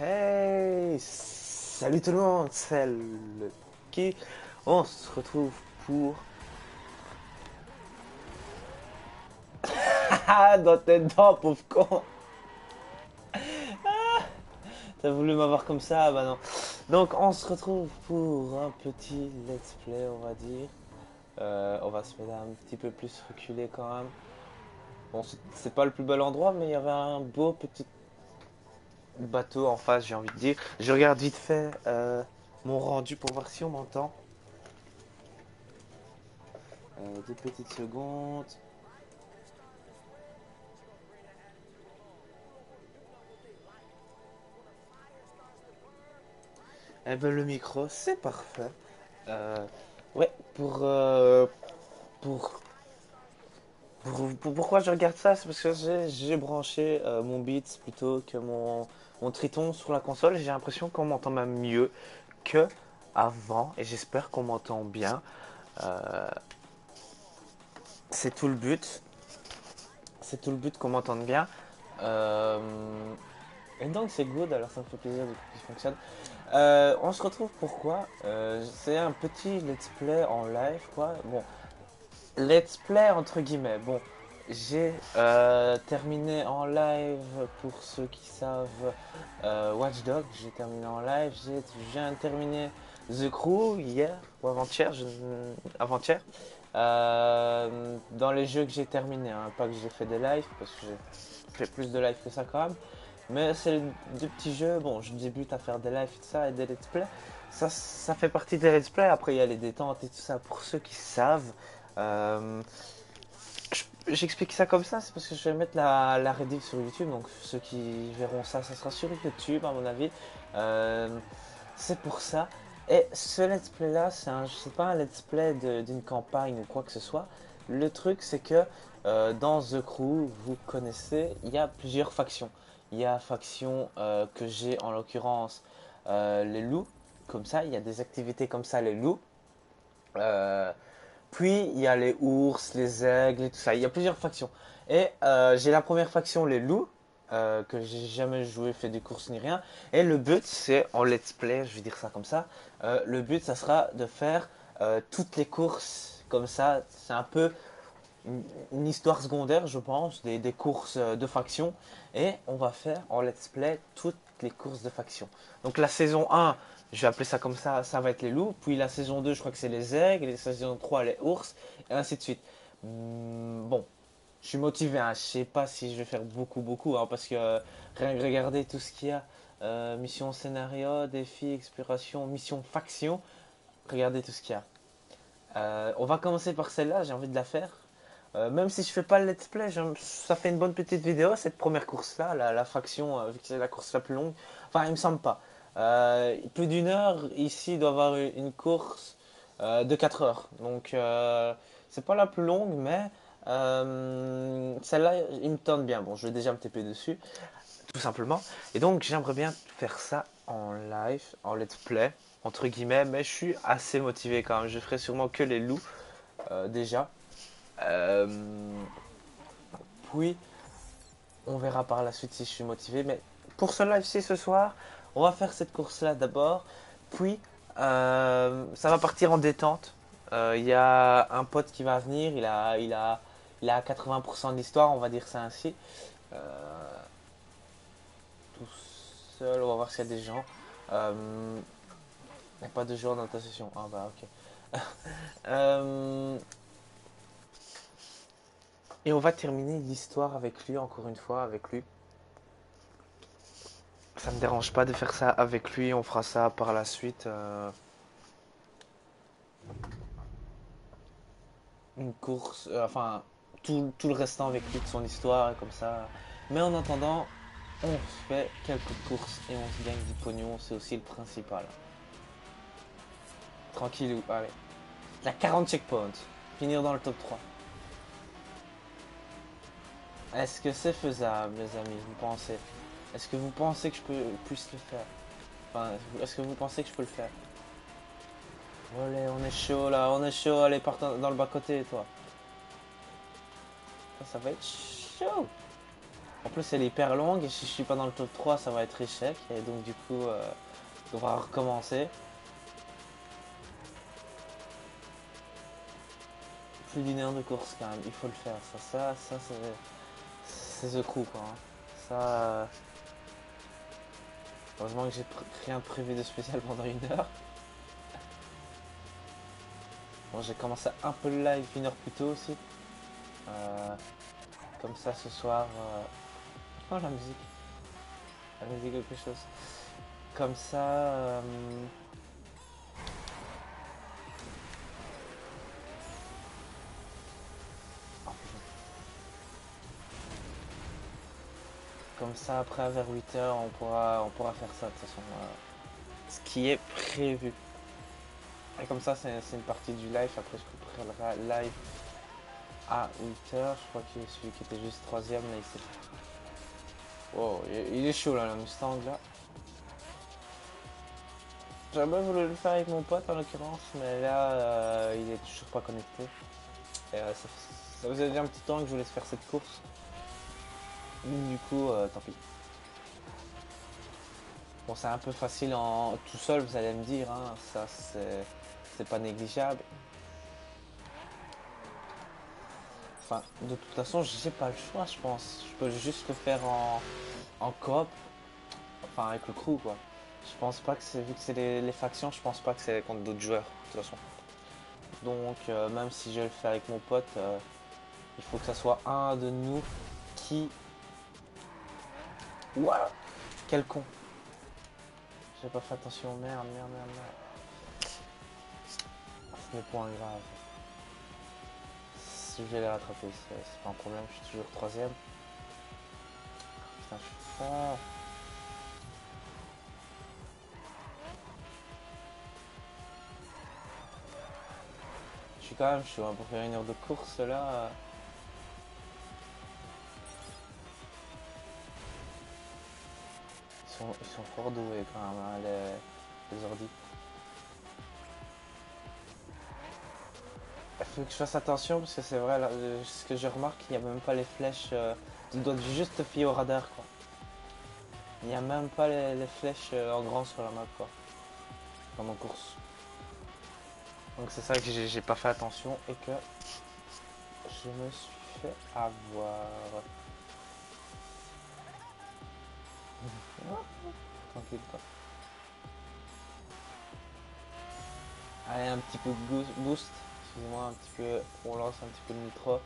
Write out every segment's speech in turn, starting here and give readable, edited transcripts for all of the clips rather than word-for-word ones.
Hey, salut tout le monde, c'est le qui. On se retrouve pour ah dans tes dents, pauvre con. T'as voulu m'avoir comme ça, bah non. Donc on se retrouve pour un petit let's play, on va dire. On va se mettre un petit peu plus reculé quand même. Bon, c'est pas le plus bel endroit, mais il y avait un beau petit bateau en face, j'ai envie de dire. Je regarde vite fait mon rendu pour voir si on m'entend. 2 petites secondes. Eh ben le micro, c'est parfait. Euh, ouais, pour, pourquoi je regarde ça, c'est parce que j'ai branché mon Beats plutôt que mon Triton sur la console. J'ai l'impression qu'on m'entend même mieux que avant et j'espère qu'on m'entend bien. Euh, c'est tout le but. C'est tout le but qu'on m'entende bien. Euh, et donc c'est good, alors ça me fait plaisir qu'il fonctionne. On se retrouve pourquoi c'est un petit let's play en live quoi. Bon, let's play entre guillemets. Bon, j'ai terminé en live pour ceux qui savent Watch Dogs. J'ai terminé en live. J'ai viens de terminer The Crew hier ou avant-hier. Avant-hier. Dans les jeux que j'ai terminé, hein, pas que j'ai fait des lives parce que j'ai fait plus de lives que ça quand même. Mais c'est des petits jeux, bon, je débute à faire des lives et tout ça et des let's play. Ça fait partie des let's play. Après, il y a les détentes et tout ça. Pour ceux qui savent, euh, j'explique ça comme ça, c'est parce que je vais mettre la rediff sur YouTube. Donc, ceux qui verront ça, ça sera sur YouTube, à mon avis. Euh, c'est pour ça. Et ce let's play là, c'est pas un let's play d'une campagne ou quoi que ce soit. Le truc, c'est que dans The Crew, vous connaissez, il y a plusieurs factions. Il y a faction que j'ai en l'occurrence les loups, comme ça, il y a des activités comme ça, les loups. Euh, Puis il y a les ours, les aigles et tout ça. Il y a plusieurs factions. Et j'ai la première faction, les loups, que j'ai jamais joué, fait des courses ni rien. Et le but, c'est en let's play, je vais dire ça comme ça. Le but, ça sera de faire toutes les courses comme ça. C'est un peu une histoire secondaire, je pense, des courses de faction. Et on va faire en let's play toutes les courses de faction. Donc la saison 1, je vais appeler ça comme ça va être les loups. Puis la saison 2, je crois que c'est les aigles. Et la saison 3, les ours. Et ainsi de suite. Bon, je suis motivé. Hein. Je sais pas si je vais faire beaucoup. Hein, parce que rien que regarder tout ce qu'il y a. Mission scénario, défi, exploration, mission faction. Regardez tout ce qu'il y a. On va commencer par celle-là, j'ai envie de la faire. Même si je fais pas le let's play, ça fait une bonne petite vidéo cette première course là, la faction, vu que c'est la course la plus longue. Enfin, il me semble pas. Plus d'une heure, ici, il doit y avoir une course de 4 heures. Donc, c'est pas la plus longue, mais celle-là, il me tente bien. Bon, je vais déjà me TP dessus, tout simplement. Et donc, j'aimerais bien faire ça en live, en let's play, entre guillemets, mais je suis assez motivé quand même. Je ferai sûrement que les loups, déjà. Euh, Puis, on verra par la suite si je suis motivé. Mais pour ce live-ci ce soir, on va faire cette course-là d'abord. Puis, ça va partir en détente. Il y a un pote qui va venir. Il a 80% de l'histoire, on va dire ça ainsi. Euh, tout seul, on va voir s'il y a des gens. Il n'y a pas de joueurs dans ta session. Ah bah ok. Euh, et on va terminer l'histoire avec lui, encore une fois, avec lui. Ça me dérange pas de faire ça avec lui, on fera ça par la suite. Une course, enfin, tout le restant avec lui de son histoire, comme ça. Mais en attendant, on fait quelques courses et on se gagne du pognon, c'est aussi le principal. Tranquillou, allez. La 40 checkpoints, finir dans le top 3. Est-ce que c'est faisable, les amis, vous pensez? Est-ce que vous pensez que puisse le faire? Enfin, est-ce que vous pensez que je peux le faire? Allez, on est chaud là, on est chaud, allez, part dans le bas-côté, toi. Ça va être chaud. En plus, elle est hyper longue et si je suis pas dans le top 3, ça va être échec. Et donc, du coup, on va recommencer. Plus d'une heure de course quand même, il faut le faire. Ça c'est The Crew quoi. Hein. Ça, heureusement que j'ai rien prévu de spécial pendant une heure. Bon, j'ai commencé un peu le live une heure plus tôt aussi. Euh, comme ça ce soir. Oh la musique. La musique quelque chose. Comme ça. Oh, comme ça après vers 8 h on pourra faire ça de toute façon. Ce qui est prévu. Et comme ça c'est une partie du live. Après je couperai le live à 8 h. Je crois que celui qui était juste troisième là il s'est fait. Wow, il est chaud là le Mustang là. J'aurais bien voulu le faire avec mon pote en l'occurrence, mais là il est toujours pas connecté. Et, ça faisait déjà un petit temps que je voulais faire cette course. Du coup, tant pis. Bon, c'est un peu facile en tout seul, vous allez me dire, hein, ça c'est pas négligeable. Enfin, de toute façon, j'ai pas le choix, je pense. Je peux juste le faire en coop, enfin avec le crew quoi. Je pense pas que c'est, vu que c'est les factions, je pense pas que c'est contre d'autres joueurs, de toute façon. Donc, même si je le fais avec mon pote, il faut que ça soit un de nous qui. Ouah, quel con! J'ai pas fait attention, merde. C'est mes points graves. Si je vais les rattraper, c'est pas un problème, je suis toujours troisième. Putain, je suis fort. Je suis quand même chaud hein, pour faire une heure de course là. Ils sont fort doués quand même, hein, les ordi. Il faut que je fasse attention parce que c'est vrai, là, ce que je remarque, il n'y a même pas les flèches. Tu dois juste te fier au radar quoi. Il n'y a même pas les flèches en grand sur la map quoi. Pendant course. Donc c'est ça que j'ai pas fait attention et que je me suis fait avoir. Tranquille quoi. Allez, un petit peu de boost. Excusez-moi, un petit peu. On lance un petit peu de nitro.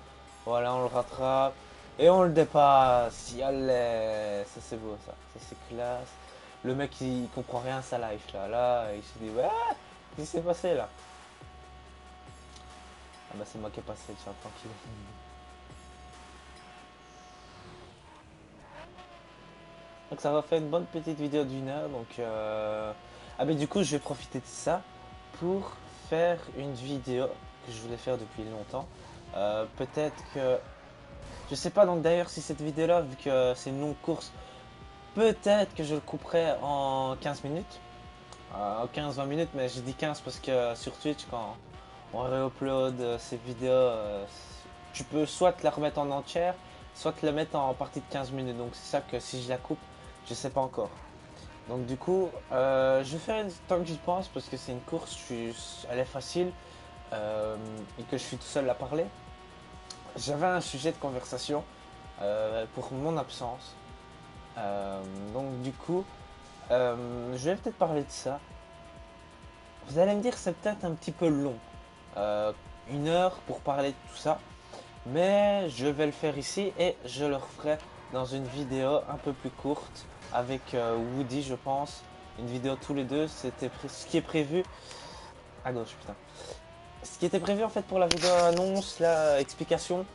Voilà, on le rattrape. Et on le dépasse. Allez, ça c'est beau ça. Ça c'est classe. Le mec il comprend rien à sa life là. Là, il se dit ouais, qu'est-ce qui s'est passé là? Ah bah c'est moi qui ai passé, tiens, tranquille. Donc ça va faire une bonne petite vidéo d'une heure. Donc ah mais du coup je vais profiter de ça pour faire une vidéo que je voulais faire depuis longtemps. Peut-être que je sais pas donc d'ailleurs si cette vidéo là vu que c'est une longue course, peut-être que je le couperai en 15 minutes. En 15-20 minutes, mais j'ai dit 15 parce que sur Twitch quand on réupload ces vidéos, tu peux soit la remettre en entière, soit la mettre en partie de 15 minutes. Donc c'est ça que si je la coupe, je sais pas encore. Donc du coup, je vais faire une tant que j'y pense parce que c'est une course, elle est facile et que je suis tout seul à parler. J'avais un sujet de conversation pour mon absence. Donc du coup, je vais peut-être parler de ça. Vous allez me dire c'est peut-être un petit peu long. Une heure pour parler de tout ça. Mais je vais le faire ici et je le referai dans une vidéo un peu plus courte avec Woody je pense. Une vidéo tous les deux, c'était ce qui est prévu. À gauche putain. Ce qui était prévu en fait pour la vidéo annonce, la explication,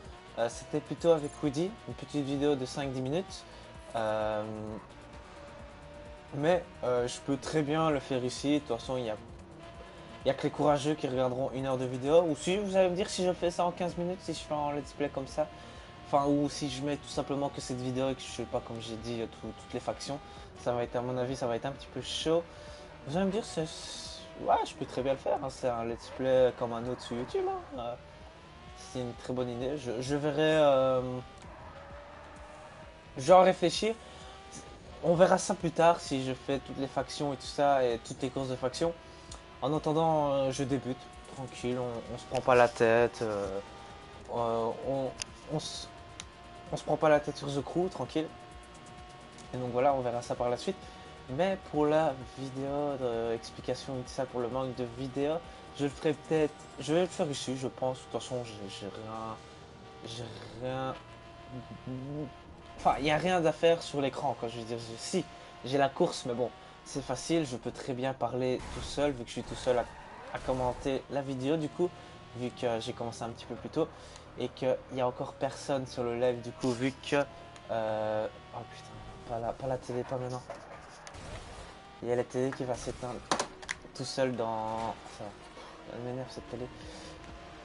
c'était plutôt avec Woody, une petite vidéo de 5-10 minutes. Mais je peux très bien le faire ici, de toute façon il y a que les courageux qui regarderont une heure de vidéo. Ou si vous allez me dire si je fais ça en 15 minutes, si je fais un let's play comme ça. Enfin, ou si je mets tout simplement que cette vidéo et que je fais pas, comme j'ai dit, toutes les factions. Ça va être, à mon avis, ça va être un petit peu chaud. Vous allez me dire, ouais, je peux très bien le faire. Hein. C'est un let's play comme un autre sur YouTube. Hein. C'est une très bonne idée. Je verrai. Je vais en réfléchir. On verra ça plus tard si je fais toutes les factions et tout ça et toutes les courses de factions. En attendant, je débute tranquille, on se prend pas la tête, on se prend pas la tête sur The Crew, tranquille. Et donc voilà, on verra ça par la suite. Mais pour la vidéo d'explication et tout ça, pour le manque de vidéo, je le ferai peut-être, je vais le faire ici, je pense. De toute façon, j'ai rien, enfin, il n'y a rien à faire sur l'écran, quoi. Je veux dire, si, j'ai la course, mais bon, c'est facile, je peux très bien parler tout seul, vu que je suis tout seul à commenter la vidéo, du coup, vu que j'ai commencé un petit peu plus tôt, et qu'il n'y a encore personne sur le live, du coup, vu que... oh putain, pas la télé, pas maintenant. Il y a la télé qui va s'éteindre tout seul dans... Ça, elle m'énerve cette télé.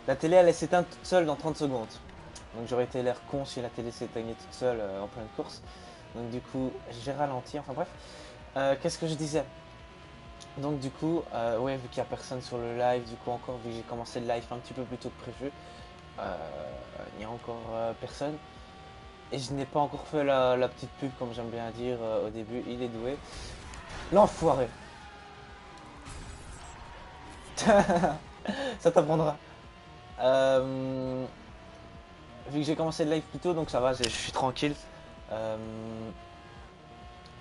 La télé, elle s'éteint toute seule dans 30 secondes. Donc j'aurais été l'air con si la télé s'éteignait toute seule en pleine course. Donc du coup, j'ai ralenti, enfin bref. Qu'est-ce que je disais? Donc du coup, ouais, vu qu'il n'y a personne sur le live, du coup encore, vu que j'ai commencé le live un petit peu plus tôt que prévu, il n'y a encore personne. Et je n'ai pas encore fait la petite pub, comme j'aime bien dire au début. Il est doué. L'enfoiré. Ça t'apprendra. Vu que j'ai commencé le live plus tôt, donc ça va, je suis tranquille.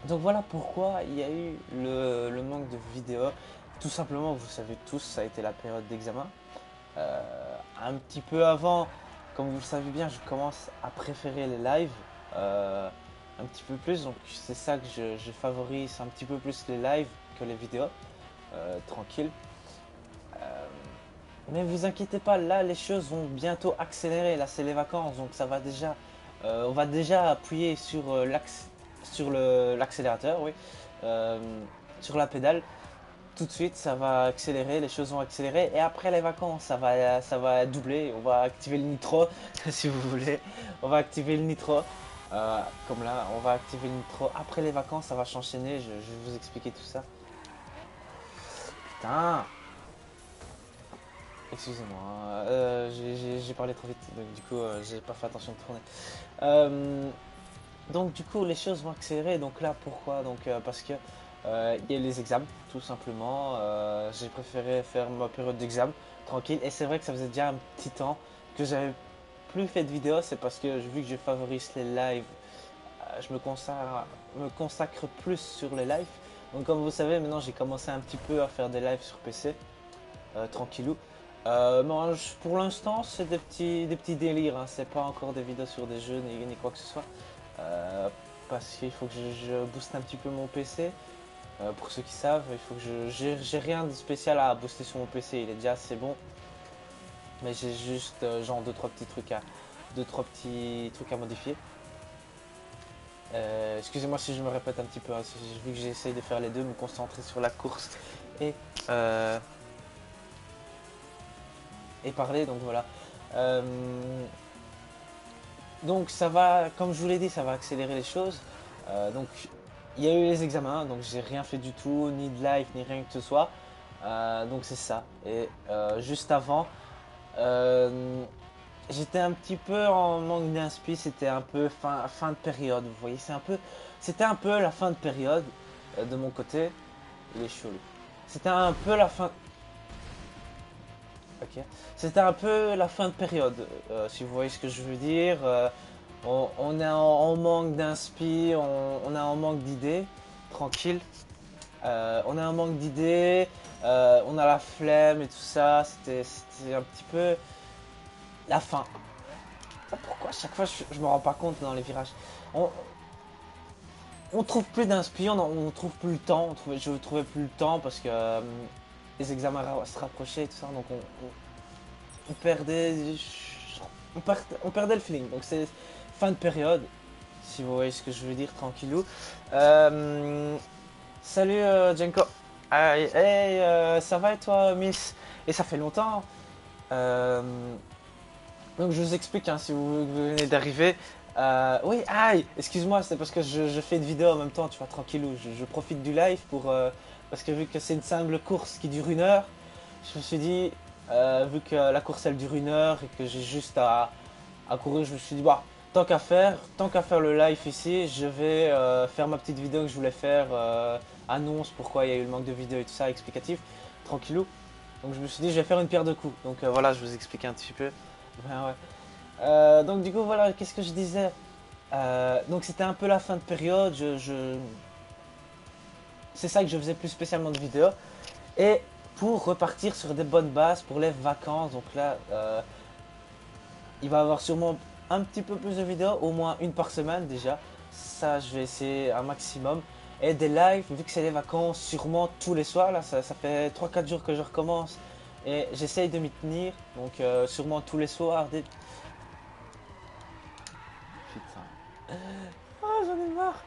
Donc voilà pourquoi il y a eu le manque de vidéos. Tout simplement, vous savez tous, ça a été la période d'examen. Un petit peu avant, comme vous le savez bien, je commence à préférer les lives un petit peu plus. Donc c'est ça que je favorise un petit peu plus les lives que les vidéos. Tranquille. Mais vous inquiétez pas, là les choses vont bientôt accélérer. Là c'est les vacances, donc ça va déjà. On va déjà appuyer sur l'accélérateur, oui, euh, sur la pédale. Tout de suite, ça va accélérer, les choses vont accélérer. Et après les vacances, ça va doubler. On va activer le nitro, si vous voulez. On va activer le nitro. Comme là, on va activer le nitro. Après les vacances, ça va s'enchaîner. Je vais vous expliquer tout ça. Putain. Excusez-moi, j'ai parlé trop vite, donc du coup j'ai pas fait attention de tourner. Donc du coup les choses vont accélérer, donc là pourquoi? Donc parce que il y a les examens, tout simplement. J'ai préféré faire ma période d'examen tranquille, et c'est vrai que ça faisait déjà un petit temps que j'avais plus fait de vidéos, c'est parce que vu que je favorise les lives, je me consacre plus sur les lives. Donc comme vous savez, maintenant j'ai commencé un petit peu à faire des lives sur PC, tranquillou. Non, pour l'instant, c'est des petits délires, hein. C'est pas encore des vidéos sur des jeux ni quoi que ce soit. Parce qu'il faut que je booste un petit peu mon PC. Pour ceux qui savent, il faut que j'ai rien de spécial à booster sur mon PC, il est déjà assez bon. Mais j'ai juste genre deux trois petits trucs à modifier. Excusez-moi si je me répète un petit peu, hein, vu que j'essaye de faire les deux, me concentrer sur la course et euh, et parler, donc voilà. Donc ça va, comme je vous l'ai dit, ça va accélérer les choses. Donc il y a eu les examens, donc j'ai rien fait du tout, ni de live, ni rien que ce soit. Donc c'est ça. Et juste avant, j'étais un petit peu en manque d'inspi, c'était un peu fin de période, vous voyez, c'était un peu la fin de période de mon côté. Il est chaud lui. C'était un peu la fin. Ok. C'était un peu la fin de période, si vous voyez ce que je veux dire. On est en manque d'inspi, on est en manque d'idées, tranquille. On a un manque d'idées, on a la flemme et tout ça. C'était un petit peu la fin. Pourquoi à chaque fois je me rends pas compte dans les virages? On trouve plus d'inspi, on trouve plus le temps. Je trouvais plus le temps parce que les examens se rapprochaient et tout ça. Donc on perdait, on perdait le feeling. Donc c'est fin de période, si vous voyez ce que je veux dire, tranquillou. Salut Jenko. Hey, ça va et toi, Miss? Et ça fait longtemps. Donc je vous explique, hein, si vous venez d'arriver. Oui, aïe, excuse-moi, c'est parce que je fais une vidéo en même temps, tu vois, tranquillou. Je profite du live parce que vu que c'est une simple course qui dure 1 heure, je me suis dit, vu que la course elle dure 1 heure et que j'ai juste à courir, je me suis dit, bah, tant qu'à faire le live ici, je vais faire ma petite vidéo que je voulais faire, annonce pourquoi il y a eu le manque de vidéos et tout ça, explicatif, tranquillou. Donc je me suis dit je vais faire une pierre deux coups. Donc voilà, je vous explique un petit peu. Ben ouais. Donc du coup voilà, qu'est-ce que je disais? Donc c'était un peu la fin de période, c'est ça que je faisais plus spécialement de vidéos. Et pour repartir sur des bonnes bases pour les vacances, donc là, il va y avoir sûrement un petit peu plus de vidéos, au moins une par semaine déjà. Ça, je vais essayer un maximum. Et des lives, vu que c'est les vacances, sûrement tous les soirs. Là, ça fait 3-4 jours que je recommence. Et j'essaye de m'y tenir. Donc, sûrement tous les soirs. Putain. Ah, j'en ai marre.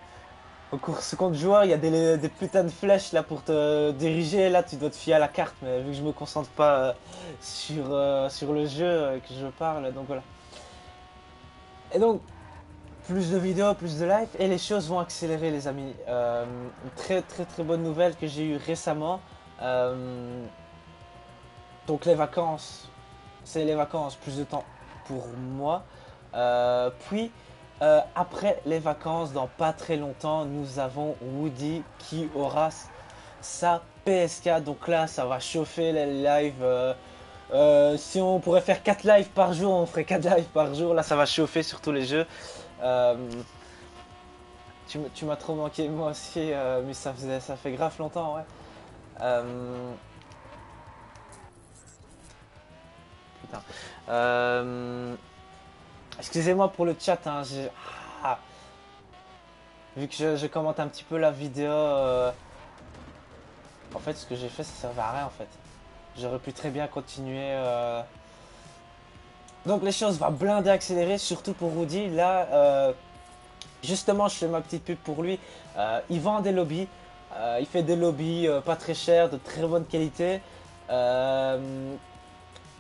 Au course contre joueur, il y a des putains de flèches là pour te diriger. Là, tu dois te fier à la carte. Mais vu que je me concentre pas sur le jeu que je parle, donc voilà. Et donc, plus de vidéos, plus de live et les choses vont accélérer les amis. Une très très très bonne nouvelle que j'ai eue récemment. Euh, donc les vacances, c'est les vacances, plus de temps pour moi. Puis après les vacances, dans pas très longtemps, nous avons Woody qui aura sa PS4. Donc là, ça va chauffer les lives. Si on pourrait faire 4 lives par jour, on ferait 4 lives par jour. Là, ça va chauffer sur tous les jeux. Euh, tu m'as trop manqué, moi aussi, mais ça fait grave longtemps, ouais. Euh, putain. Euh, excusez-moi pour le chat, hein, ah, vu que je commente un petit peu la vidéo, en fait, ce que j'ai fait, ça servait à rien, en fait. J'aurais pu très bien continuer. Donc les choses vont blinder, accélérer, surtout pour Rudy. Là, justement, je fais ma petite pub pour lui. Il vend des lobbies. Il fait des lobbies pas très chers, de très bonne qualité. Euh,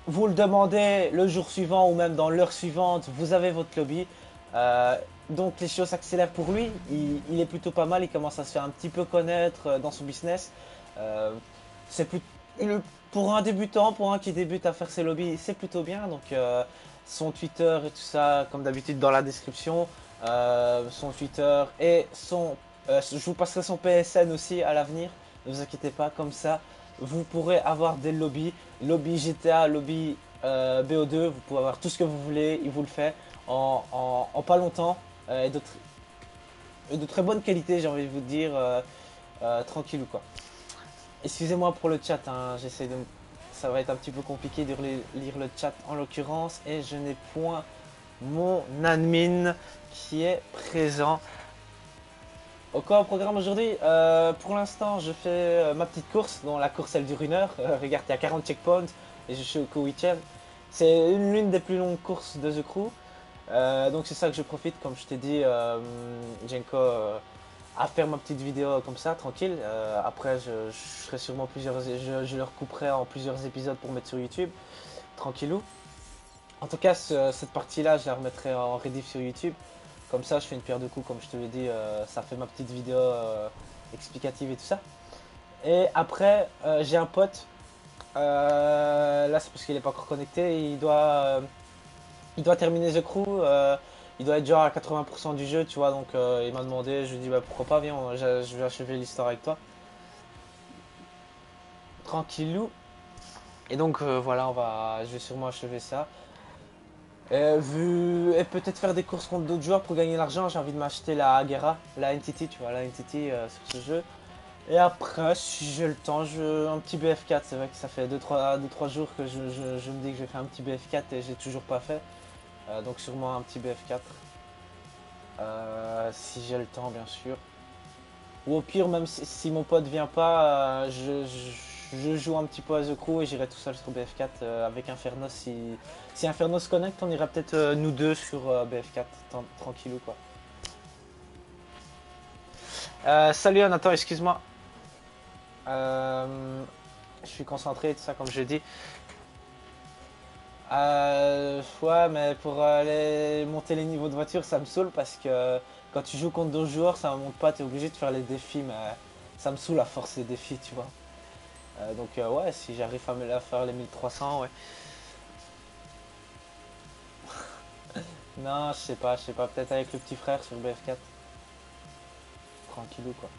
vous le demandez le jour suivant ou même dans l'heure suivante, vous avez votre lobby. Euh, donc les choses s'accélèrent pour lui. Il est plutôt pas mal. Il commence à se faire un petit peu connaître dans son business. Euh, c'est plus, pour un débutant, pour un qui débute à faire ses lobbies, c'est plutôt bien. Donc son Twitter et tout ça, comme d'habitude dans la description. Son Twitter et je vous passerai son PSN aussi à l'avenir. Ne vous inquiétez pas, comme ça, vous pourrez avoir des lobbies, lobby GTA, lobby BO2. Vous pouvez avoir tout ce que vous voulez. Il vous le fait en pas longtemps et de très bonne qualité. J'ai envie de vous dire tranquille ou quoi. Excusez-moi pour le chat. Hein, ça va être un petit peu compliqué de lire le chat en l'occurrence et je n'ai point mon admin qui est présent. Au quoi au programme aujourd'hui? Pour l'instant, je fais ma petite course. Dont la course elle dure 1 heure. Regarde, il y a 40 checkpoints et je suis au 8ème. C'est l'une des plus longues courses de The Crew. Donc c'est ça que je profite, comme je t'ai dit, Jenko, à faire ma petite vidéo comme ça, tranquille. Après, je ferai sûrement je le recouperai en plusieurs épisodes pour mettre sur YouTube, tranquillou. En tout cas, cette partie-là, je la remettrai en rediff sur YouTube. Comme ça, je fais une pierre de coups, comme je te l'ai dit, ça fait ma petite vidéo explicative et tout ça. Et après, j'ai un pote. Là, c'est parce qu'il n'est pas encore connecté. Il doit terminer The Crew. Il doit être genre à 80% du jeu, tu vois. Donc, il m'a demandé. Je lui ai dit, bah, pourquoi pas, viens, je vais achever l'histoire avec toi. Tranquillou. Et donc, voilà, je vais sûrement achever ça. Et peut-être faire des courses contre d'autres joueurs pour gagner de l'argent. J'ai envie de m'acheter la Agera, la Entity, tu vois, la Entity sur ce jeu. Et après, si j'ai le temps, un petit BF4. C'est vrai que ça fait 2-3 jours que je me dis que je vais faire un petit BF4 et j'ai toujours pas fait. Donc sûrement un petit BF4. Si j'ai le temps, bien sûr. Ou au pire, même si mon pote vient pas, je joue un petit peu à The Crew et j'irai tout seul sur BF4 avec Inferno. Si Inferno se connecte, on ira peut-être nous deux sur BF4, tranquillou quoi. Salut Nathan, excuse-moi. Je suis concentré et tout ça, comme je dis. Ouais, mais pour aller monter les niveaux de voiture, ça me saoule parce que quand tu joues contre d'autres joueurs, ça ne monte pas, tu es obligé de faire les défis, mais ça me saoule à force les défis, tu vois. Donc, ouais, si j'arrive à faire les 1300, ouais. Non, je sais pas, peut-être avec le petit frère sur BF4. Tranquillou quoi.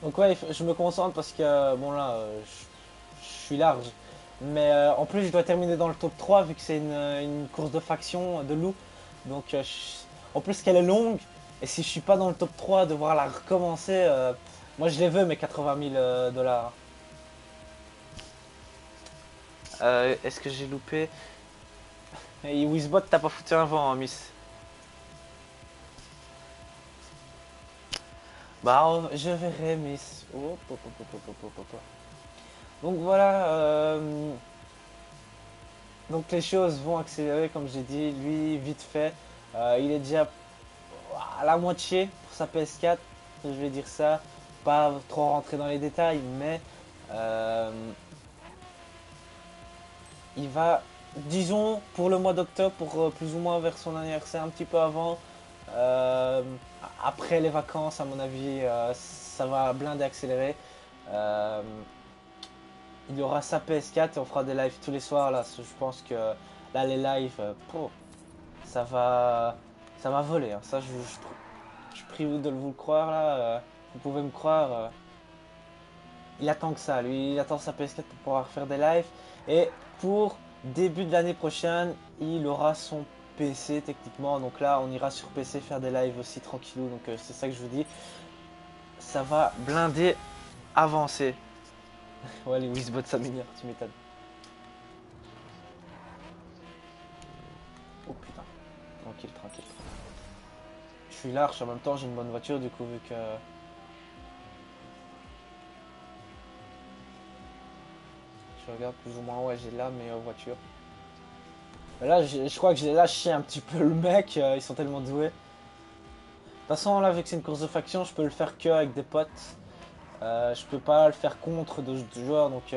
Donc ouais, je me concentre parce que, bon là, je suis large. Mais en plus, je dois terminer dans le top 3 vu que c'est une course de faction de loup. Donc en plus qu'elle est longue, et si je suis pas dans le top 3, devoir la recommencer, moi je les veux mes 80 000 dollars. Est-ce que j'ai loupé? Et Wizbot, t'as pas foutu un vent, hein, Miss. Bah, je verrai, Miss. Hop, hop, hop, hop, hop, hop, hop, hop. Donc voilà, donc les choses vont accélérer, comme j'ai dit. Lui, vite fait, il est déjà à la moitié pour sa PS4. Je vais dire ça, pas trop rentrer dans les détails, mais euh, il va, disons, pour le mois d'octobre, pour plus ou moins vers son anniversaire, un petit peu avant. euh, Après les vacances, à mon avis, ça va blinder accélérer. Euh, il aura sa PS4 et on fera des lives tous les soirs. Là, je pense que là, les lives, ça va, ça va voler. Hein. Ça, je prie de vous le croire là. Vous pouvez me croire. Il attend que ça. Lui, il attend sa PS4 pour pouvoir faire des lives. Et pour début de l'année prochaine, il aura son PC techniquement. Donc là, on ira sur PC faire des lives aussi tranquillou. Donc c'est ça que je vous dis. Ça va blinder, avancer. Ouais, les Wizbots, ça m'énerve, tu m'étonnes. Oh putain. Tranquille, tranquille. Je suis large, en même temps j'ai une bonne voiture du coup vu que... Je regarde plus ou moins, ouais j'ai la meilleure voiture. Mais là je crois que j'ai lâché un petit peu le mec, ils sont tellement doués. De toute façon là vu que c'est une course de faction, je peux le faire que avec des potes. Je peux pas le faire contre d'autres joueurs donc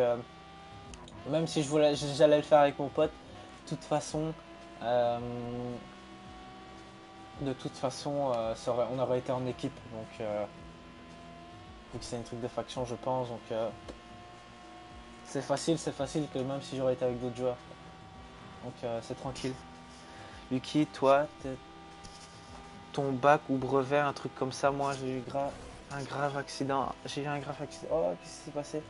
même si j'allais le faire avec mon pote, de toute façon euh, on aurait été en équipe donc vu que c'est un truc de faction je pense donc c'est facile que même si j'aurais été avec d'autres joueurs. Donc c'est tranquille. Lucky, toi, ton bac ou brevet, un truc comme ça, moi j'ai eu un grave accident. J'ai eu un grave accident. Oh, qu'est-ce qui s'est passé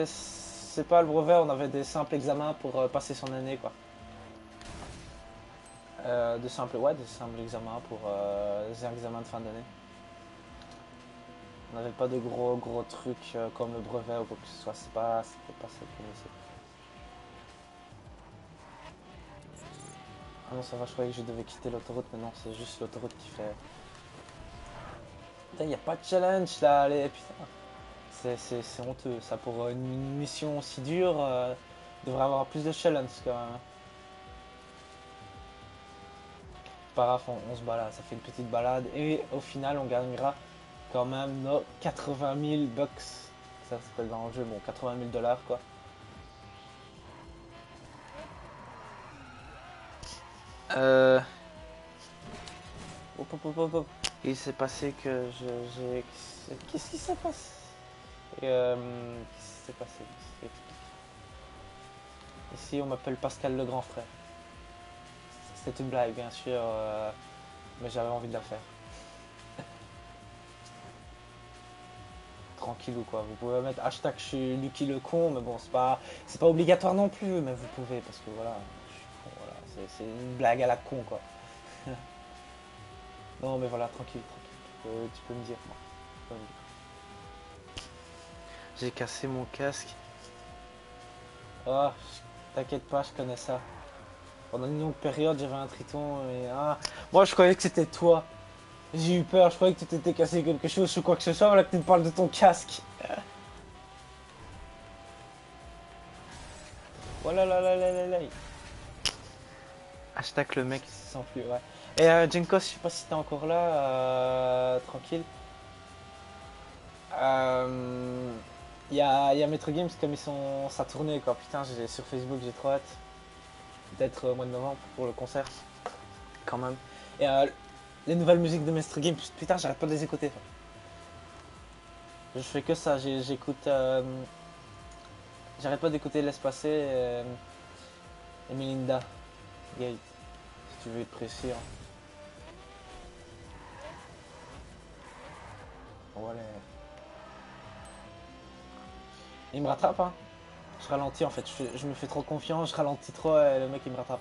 C'est pas le brevet, on avait des simples examens pour passer son année quoi. De simples examens pour des examens de fin d'année. On n'avait pas de gros trucs comme le brevet ou quoi que ce soit. C'était pas ça que c'est. Ah non, ça va, je croyais que je devais quitter l'autoroute, mais non, c'est juste l'autoroute qui fait. Putain, y a pas de challenge là, allez, putain. C'est honteux, ça pour une mission aussi dure, devrait avoir plus de challenge quand même. Pas grave, on se balade, ça fait une petite balade et au final on gagnera quand même nos 80 000 bucks. Ça s'appelle dans le jeu, bon, 80 000 dollars quoi. Euh, Hop, hop, hop, hop, hop. Il s'est passé que j'ai. Qu'est-ce qui s'est passé Qu'est-ce qui s'est passé Ici, on m'appelle Pascal le grand frère. C'était une blague, bien sûr, mais j'avais envie de la faire. Tranquille ou quoi. Vous pouvez mettre hashtag je suis Lucky le con, mais bon, c'est pas obligatoire non plus, mais vous pouvez parce que voilà, je suis con, voilà, c'est une blague à la con quoi. Non, mais voilà, tranquille, tranquille. Tu peux me dire, moi. Tu peux me dire. J'ai cassé mon casque. Ah, t'inquiète pas, je connais ça. Pendant une longue période, j'avais un triton et ah, moi je croyais que c'était toi. J'ai eu peur, je croyais que tu t'étais cassé quelque chose ou quoi que ce soit, voilà que tu me parles de ton casque. Voilà là là là là là. Hashtag le mec sans plus, ouais. Et Jenkos, je sais pas si t'es encore là, tranquille. Euh, y a Metro Games comme ils sont sa tournée quoi. Putain, sur Facebook j'ai trop hâte. Peut-être au mois de novembre pour le concert. Quand même. Et les nouvelles musiques de Metro Games, putain, j'arrête pas de les écouter. Je fais que ça, j'écoute. J'arrête pas d'écouter Laisse passer et Melinda. Gate, si tu veux être précis. Hein. Voilà. Il me rattrape, hein. Je ralentis en fait, je me fais trop confiance, je ralentis trop et le mec il me rattrape.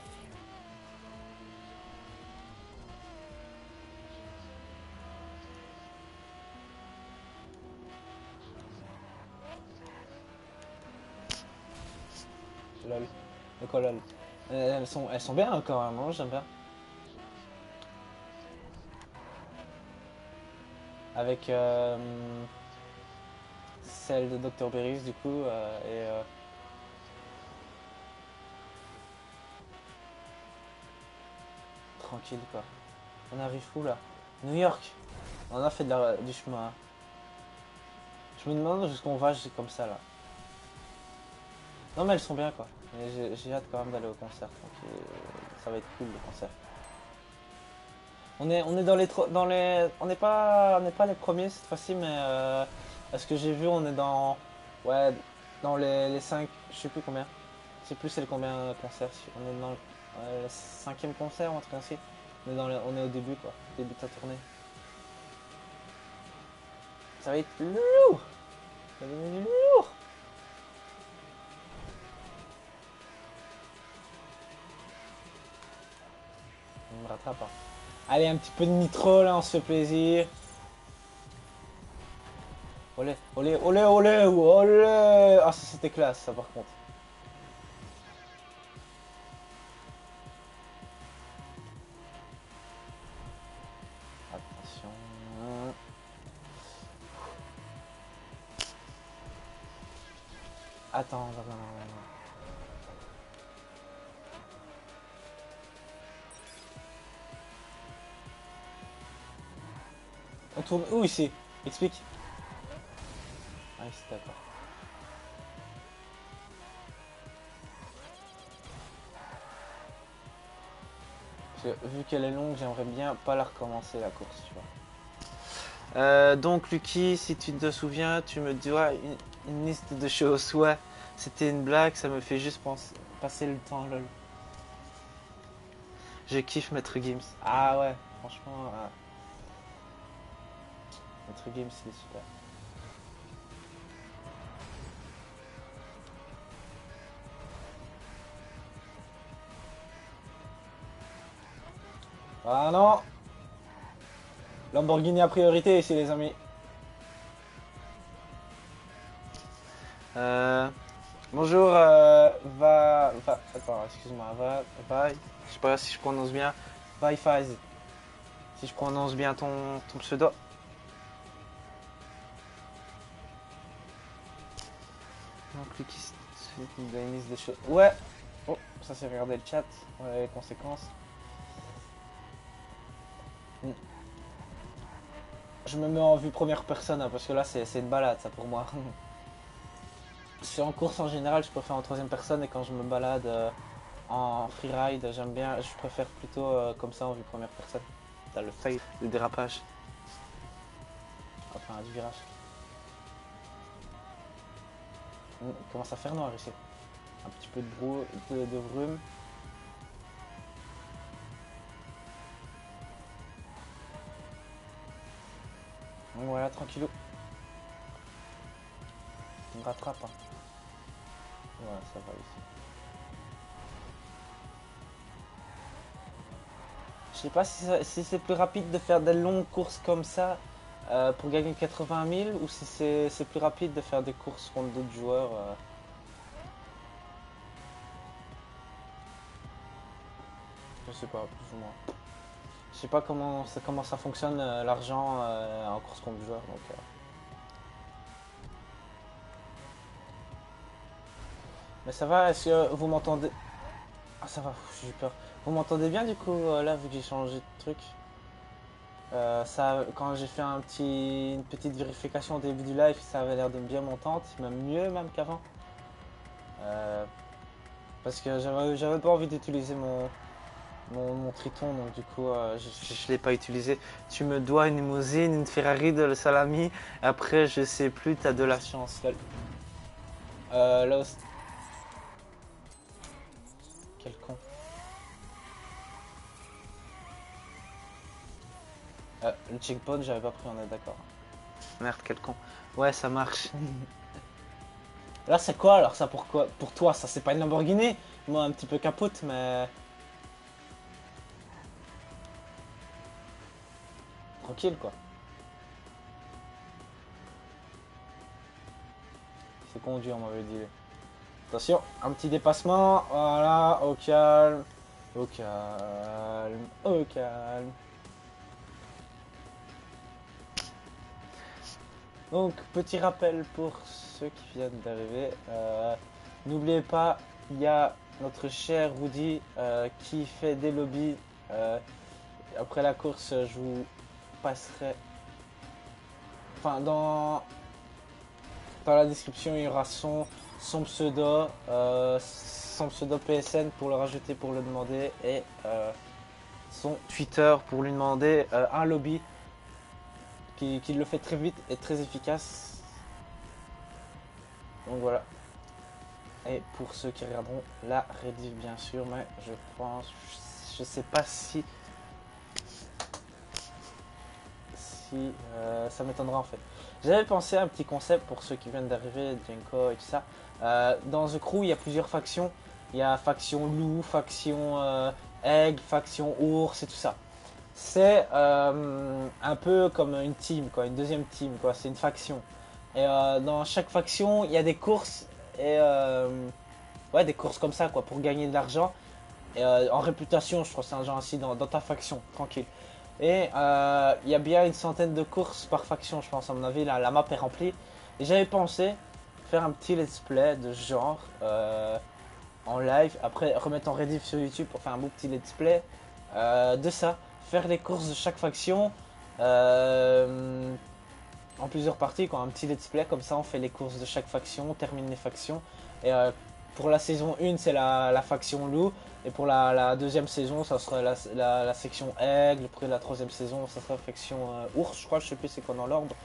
Lol. De quoi lol? Elles sont bien encore, hein, moi j'aime bien. Avec celle de Dr. Beerus du coup tranquille quoi. On arrive où là? New York. On a fait du chemin. Je me demande jusqu'où on va comme ça là. Non mais elles sont bien quoi. J'ai hâte quand même d'aller au concert. Donc, ça va être cool le concert. On est on n'est pas les premiers cette fois-ci, mais à ce que j'ai vu, on est ouais, dans les 5, je sais plus combien. Je sais plus c'est le combien concert. On est dans le 5e concert ou un truc ainsi. On est au début quoi, début de sa tournée. Ça va être lourd. Ça va être lourd. On me rattrape. Hein. Allez, un petit peu de nitro là, on se fait plaisir. Olé, olé, olé, olé, olé. Ah, ça c'était classe ça par contre. Attention. Attends, non. On tourne où ici? Explique. Ah, ici, d'accord. Parce que, vu qu'elle est longue, j'aimerais bien pas la recommencer la course, tu vois. Donc, Lucky, si tu te souviens, tu me dois une liste de choses. Ouais, c'était une blague, ça me fait juste passer le temps, lol. Je kiffe Maître Gims. Ah ouais, franchement, Maître Gims, il est super. Ah non! Lamborghini à priorité ici, les amis. Bonjour, attends, excuse-moi, je sais pas si je prononce bien. Wi-Fi. Si je prononce bien ton pseudo. Donc, Lucky, une liste des choses. Ouais! Oh, ça c'est regarder le chat. Ouais, les conséquences. Je me mets en vue première personne, hein, parce que là c'est une balade, ça pour moi. Je suis en course en général, je préfère en troisième personne et quand je me balade en freeride, j'aime bien, je préfère plutôt comme ça en vue première personne. T'as le fail, le dérapage. Enfin, du virage. Il commence à faire noir ici. Un petit peu de brume. Donc voilà, tranquillou. On me rattrape. Hein. Voilà, ça va ici. Je sais pas si c'est plus rapide de faire des longues courses comme ça pour gagner 80 000 ou si c'est plus rapide de faire des courses contre d'autres joueurs. Je sais pas, plus ou moins. Je sais pas comment ça fonctionne l'argent en course contre joueur. Donc, Mais ça va, est-ce que vous m'entendez? Ah ça va, j'ai peur. Vous m'entendez bien du coup là vu que j'ai changé de truc? Quand j'ai fait une petite vérification au début du live, ça avait l'air de bien m'entendre, même mieux même qu'avant. Parce que j'avais pas envie d'utiliser mon Triton, donc du coup je l'ai pas utilisé. Tu me dois une limousine, une Ferrari, de le salami. Après je sais plus, t'as de la chance. Là, quel con. Le checkpoint, j'avais pas pris, on est d'accord. Merde, quel con. Ouais, ça marche. Là, c'est quoi alors ça pourquoi pour toi? Ça, c'est pas une Lamborghini? Moi, un petit peu capote, mais. Tranquille, quoi. C'est conduit, on m'avait dit. Attention, un petit dépassement. Voilà, au calme. Au calme. Au calme. Donc, petit rappel pour ceux qui viennent d'arriver. N'oubliez pas, il y a notre cher Rudy qui fait des lobbies. Après la course, je vous passerai. Enfin, dans la description, il y aura son pseudo PSN pour le rajouter, pour le demander, et son Twitter pour lui demander un lobby qui le fait très vite et très efficace. Donc voilà. Et pour ceux qui regarderont la rediff bien sûr, mais je pense, je sais pas si ça m'étonnera en fait. J'avais pensé à un petit concept pour ceux qui viennent d'arriver, Jenko et tout ça. Dans The Crew, il y a plusieurs factions. Il y a faction loup, faction aigle, faction ours et tout ça. C'est un peu comme une team, quoi, une deuxième team, quoi. C'est une faction. Et dans chaque faction, il y a des courses et ouais, des courses comme ça, quoi, pour gagner de l'argent. Et en réputation, je crois que c'est un genre ainsi dans ta faction, tranquille. Et il y a bien une centaine de courses par faction, je pense. À mon avis, la map est remplie. Et j'avais pensé faire un petit let's play de ce genre en live. Après, remettre en rediff sur YouTube pour faire un beau petit let's play de ça. Faire les courses de chaque faction en plusieurs parties, quoi. Un petit let's play comme ça, on fait les courses de chaque faction, on termine les factions. Et pour la saison 1, c'est la faction loup. Et pour la deuxième saison, ça sera la section aigle. Pour la troisième saison, ça sera la section ours, je crois, je sais plus c'est quoi dans l'ordre.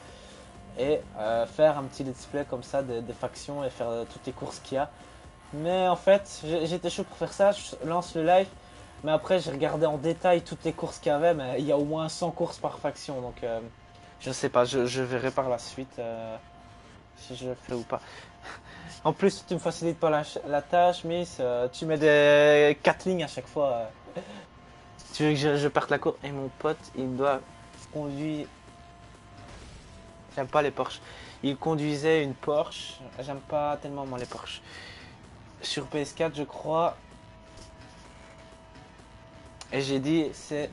Et faire un petit let's play comme ça des factions et faire toutes les courses qu'il y a. Mais en fait, j'étais chaud pour faire ça, je lance le live. Mais après, j'ai regardé en détail toutes les courses qu'il y avait, mais il y a au moins 100 courses par faction. Donc, je sais pas, je verrai par la suite si je le fais ou pas. En plus, tu me facilites pas la tâche, Miss. Tu mets des 4 lignes à chaque fois. Tu veux que je parte la course. Et mon pote, il doit conduire. J'aime pas les Porsche. Il conduisait une Porsche. J'aime pas tellement moi les Porsche. Sur PS4, je crois. Et j'ai dit, c'est.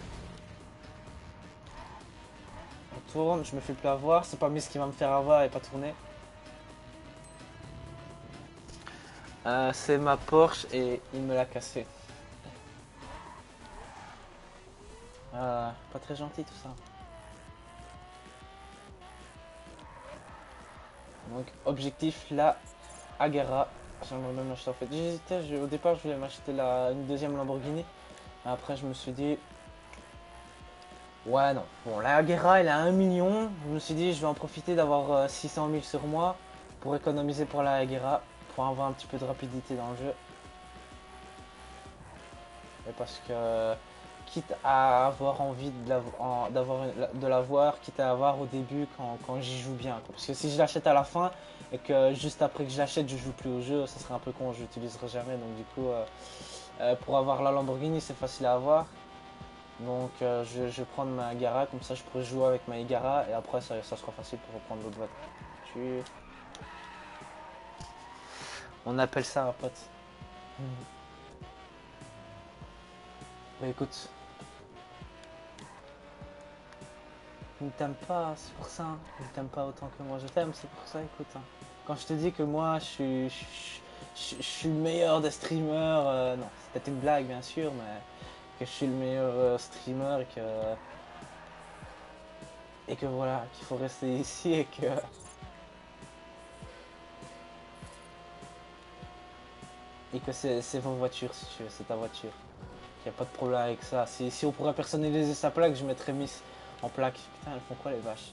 On tourne, je me fais plus avoir. C'est pas Miss qui va me faire avoir et pas tourner. C'est ma Porsche et il me l'a cassé. Pas très gentil tout ça. Donc objectif la Agera. J'aimerais bien m'acheter en fait. J'hésitais, au départ je voulais m'acheter une deuxième Lamborghini. Après je me suis dit. Ouais non. Bon la Agera elle a 1 million. Je me suis dit je vais en profiter d'avoir 600 000 sur moi pour économiser pour la Agera. Pour avoir un petit peu de rapidité dans le jeu. Et parce que quitte à avoir envie de l'avoir, quitte à avoir au début quand j'y joue bien. Parce que si je l'achète à la fin et que juste après que je l'achète je joue plus au jeu, ça serait un peu con, je l'utiliserai jamais. Donc du coup, pour avoir la Lamborghini c'est facile à avoir. Donc je vais prendre ma Agara, comme ça je pourrai jouer avec ma Agara et après ça sera facile pour reprendre l'autre voiture. On appelle ça un pote. Mais écoute, il ne t'aime pas, c'est pour ça. Il ne t'aime pas autant que moi je t'aime, c'est pour ça, écoute. Quand je te dis que moi je suis le meilleur des streamers, non, c'est peut-être une blague bien sûr, mais que je suis le meilleur streamer et que voilà, qu'il faut rester ici et que c'est vos voitures si tu veux, c'est ta voiture. Il n'y a pas de problème avec ça. Si on pourrait personnaliser sa plaque, je mettrais Miss en plaque. Putain, elles font quoi les vaches?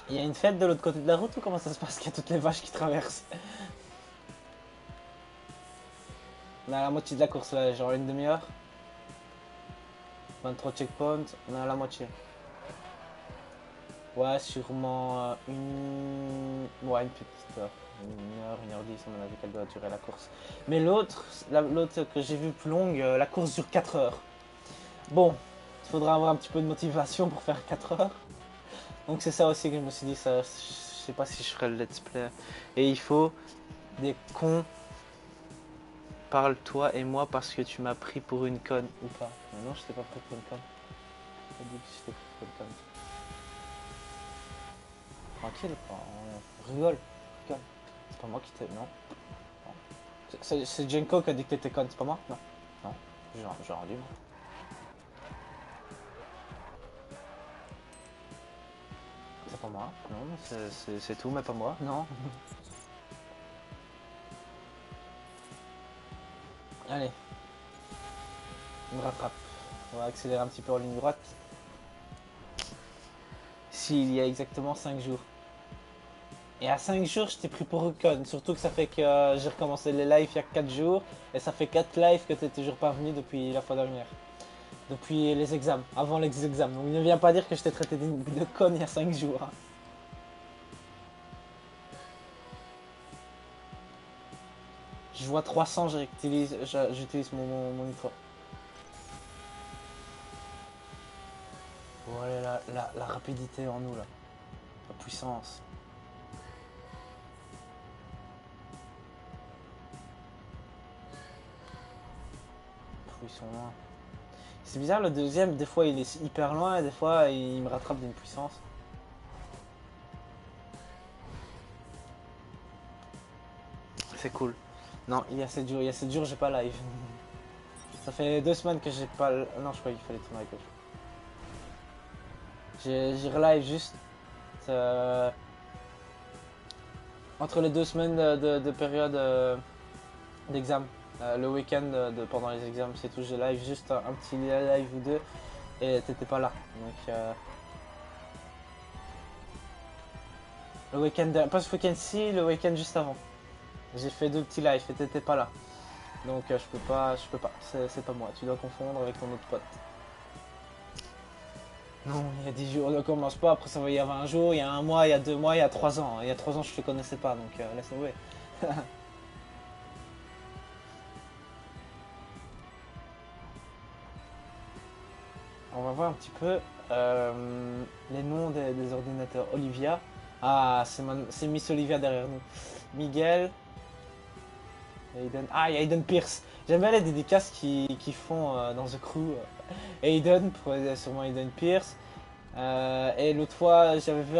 Il y a une fête de l'autre côté de la route ou comment ça se passe qu'il y a toutes les vaches qui traversent? On est à la moitié de la course là, genre une demi-heure. 23 checkpoints, on est à la moitié. Ouais, sûrement ouais, une petite heure. 1h10, on a vu qu'elle doit durer la course. Mais l'autre que j'ai vu plus longue, la course dure 4 heures. Bon, il faudra avoir un petit peu de motivation pour faire 4 heures. Donc c'est ça aussi que je me suis dit, ça, je sais pas si je ferai le let's play. Et il faut des cons. Parle toi et moi parce que tu m'as pris pour une conne ou pas. Non, je t'ai pas pris pour une conne. J'ai dit que je t'ai pris pour une conne. Tranquille, on rigole. C'est pas moi qui t'ai... Non. C'est Jenko qui a dit que t'étais conne, c'est pas moi? Non. Non. J'ai rendu moi. C'est pas moi. Non, c'est tout, mais pas moi. Non. Allez. On me rattrape. On va accélérer un petit peu en ligne droite. S'il y a exactement 5 jours. Et à 5 jours, je t'ai pris pour une conne. Surtout que ça fait que j'ai recommencé les lives il y a 4 jours. Et ça fait 4 lives que t'es toujours pas venu depuis la fois dernière. Depuis les examens, avant les examens. Donc ne viens pas dire que je t'ai traité de conne il y a 5 jours. Hein. Je vois 300, j'utilise mon nitro. Voilà la rapidité en nous là. La puissance. Ils sont loin. C'est bizarre, le deuxième, des fois il est hyper loin et des fois il me rattrape d'une puissance. C'est cool. Non, il y a 7 jours, j'ai pas live. Ça fait 2 semaines que j'ai pas... Non, je crois qu'il fallait tourner avec eux. J'ai relive juste... entre les 2 semaines de période d'examen. Le week-end pendant les examens, c'est tout. J'ai live juste un petit live ou deux et t'étais pas là. Donc le week-end, pas ce week-end-ci, le week-end juste avant. J'ai fait 2 petits lives et t'étais pas là. Donc je peux pas. C'est pas moi. Tu dois confondre avec ton autre pote. Non, il y a 10 jours, ne commence pas. Après ça va y avoir un jour, il y a un mois, il y a 2 mois, il y a 3 ans. Il y a 3 ans, je te connaissais pas, donc laisse tomber. On va voir un petit peu les noms des ordinateurs. Olivia. Ah, c'est Miss Olivia derrière nous. Miguel. Aiden. Ah, il y a Aiden Pierce. J'aime bien les dédicaces qu'ils font dans The Crew. Aiden, sûrement Aiden Pierce. Et l'autre fois, j'avais vu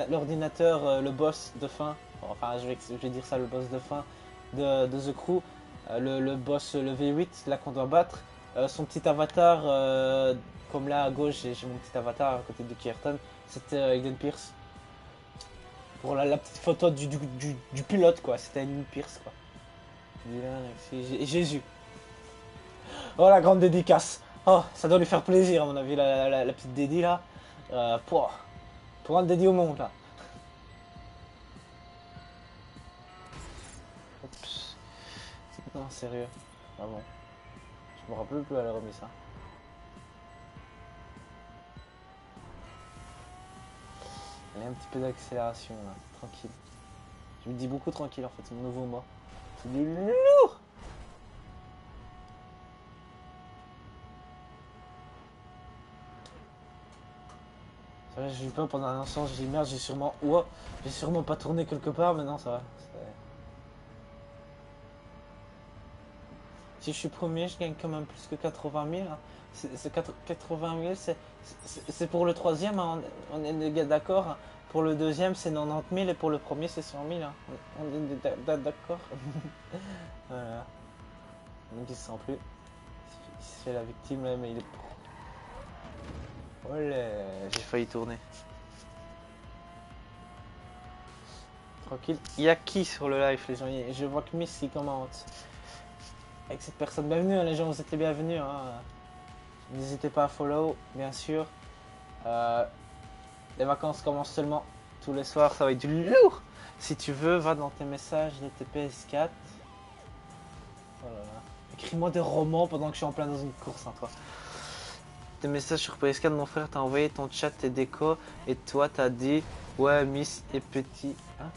l'ordinateur, le boss de fin. Enfin, je vais dire ça, le boss de fin de The Crew. Le boss, le V8, là qu'on doit battre. Son petit avatar, comme là à gauche, j'ai mon petit avatar à côté de Kierton. C'était Aiden Pierce. Pour la petite photo du pilote, quoi. C'était Aiden Pierce, quoi. Et Jésus. Oh, la grande dédicace. Oh, ça doit lui faire plaisir, à mon avis, la petite dédie, là. Pour un dédié au monde, là. Oups. Non, sérieux. Ah bon. Je me rappelle plus, elle a remis ça. Allez, un petit peu d'accélération, là. Tranquille. Je me dis beaucoup tranquille, en fait. C'est mon nouveau moi. C'est du lourd. J'ai eu peur pendant un instant, j'ai dit merde, j'ai sûrement pas tourné quelque part, mais non, ça va. Si je suis premier, je gagne quand même plus que 80 000. Hein. 80 000, c'est pour le troisième, hein. On est d'accord. Hein. Pour le deuxième, c'est 90 000 et pour le premier, c'est 100 000. Hein. On est d'accord. Voilà. Donc il se sent plus. Il se fait la victime là, mais il est... Olé, j'ai failli tourner. Tranquille. Il y a qui sur le live, les gens? Je vois que Miss qui commente. Avec cette personne, bienvenue, hein, les gens, vous êtes les bienvenus. Hein. N'hésitez pas à follow, bien sûr. Les vacances commencent seulement tous les soirs, ça va être du lourd. Si tu veux, va dans tes messages de tes PS4. Oh là là. Écris-moi des romans pendant que je suis en plein dans une course, hein, toi. Tes messages sur PS4, mon frère t'a envoyé ton chat, tes décos, et toi t'as dit ouais, Miss et petit. Hein?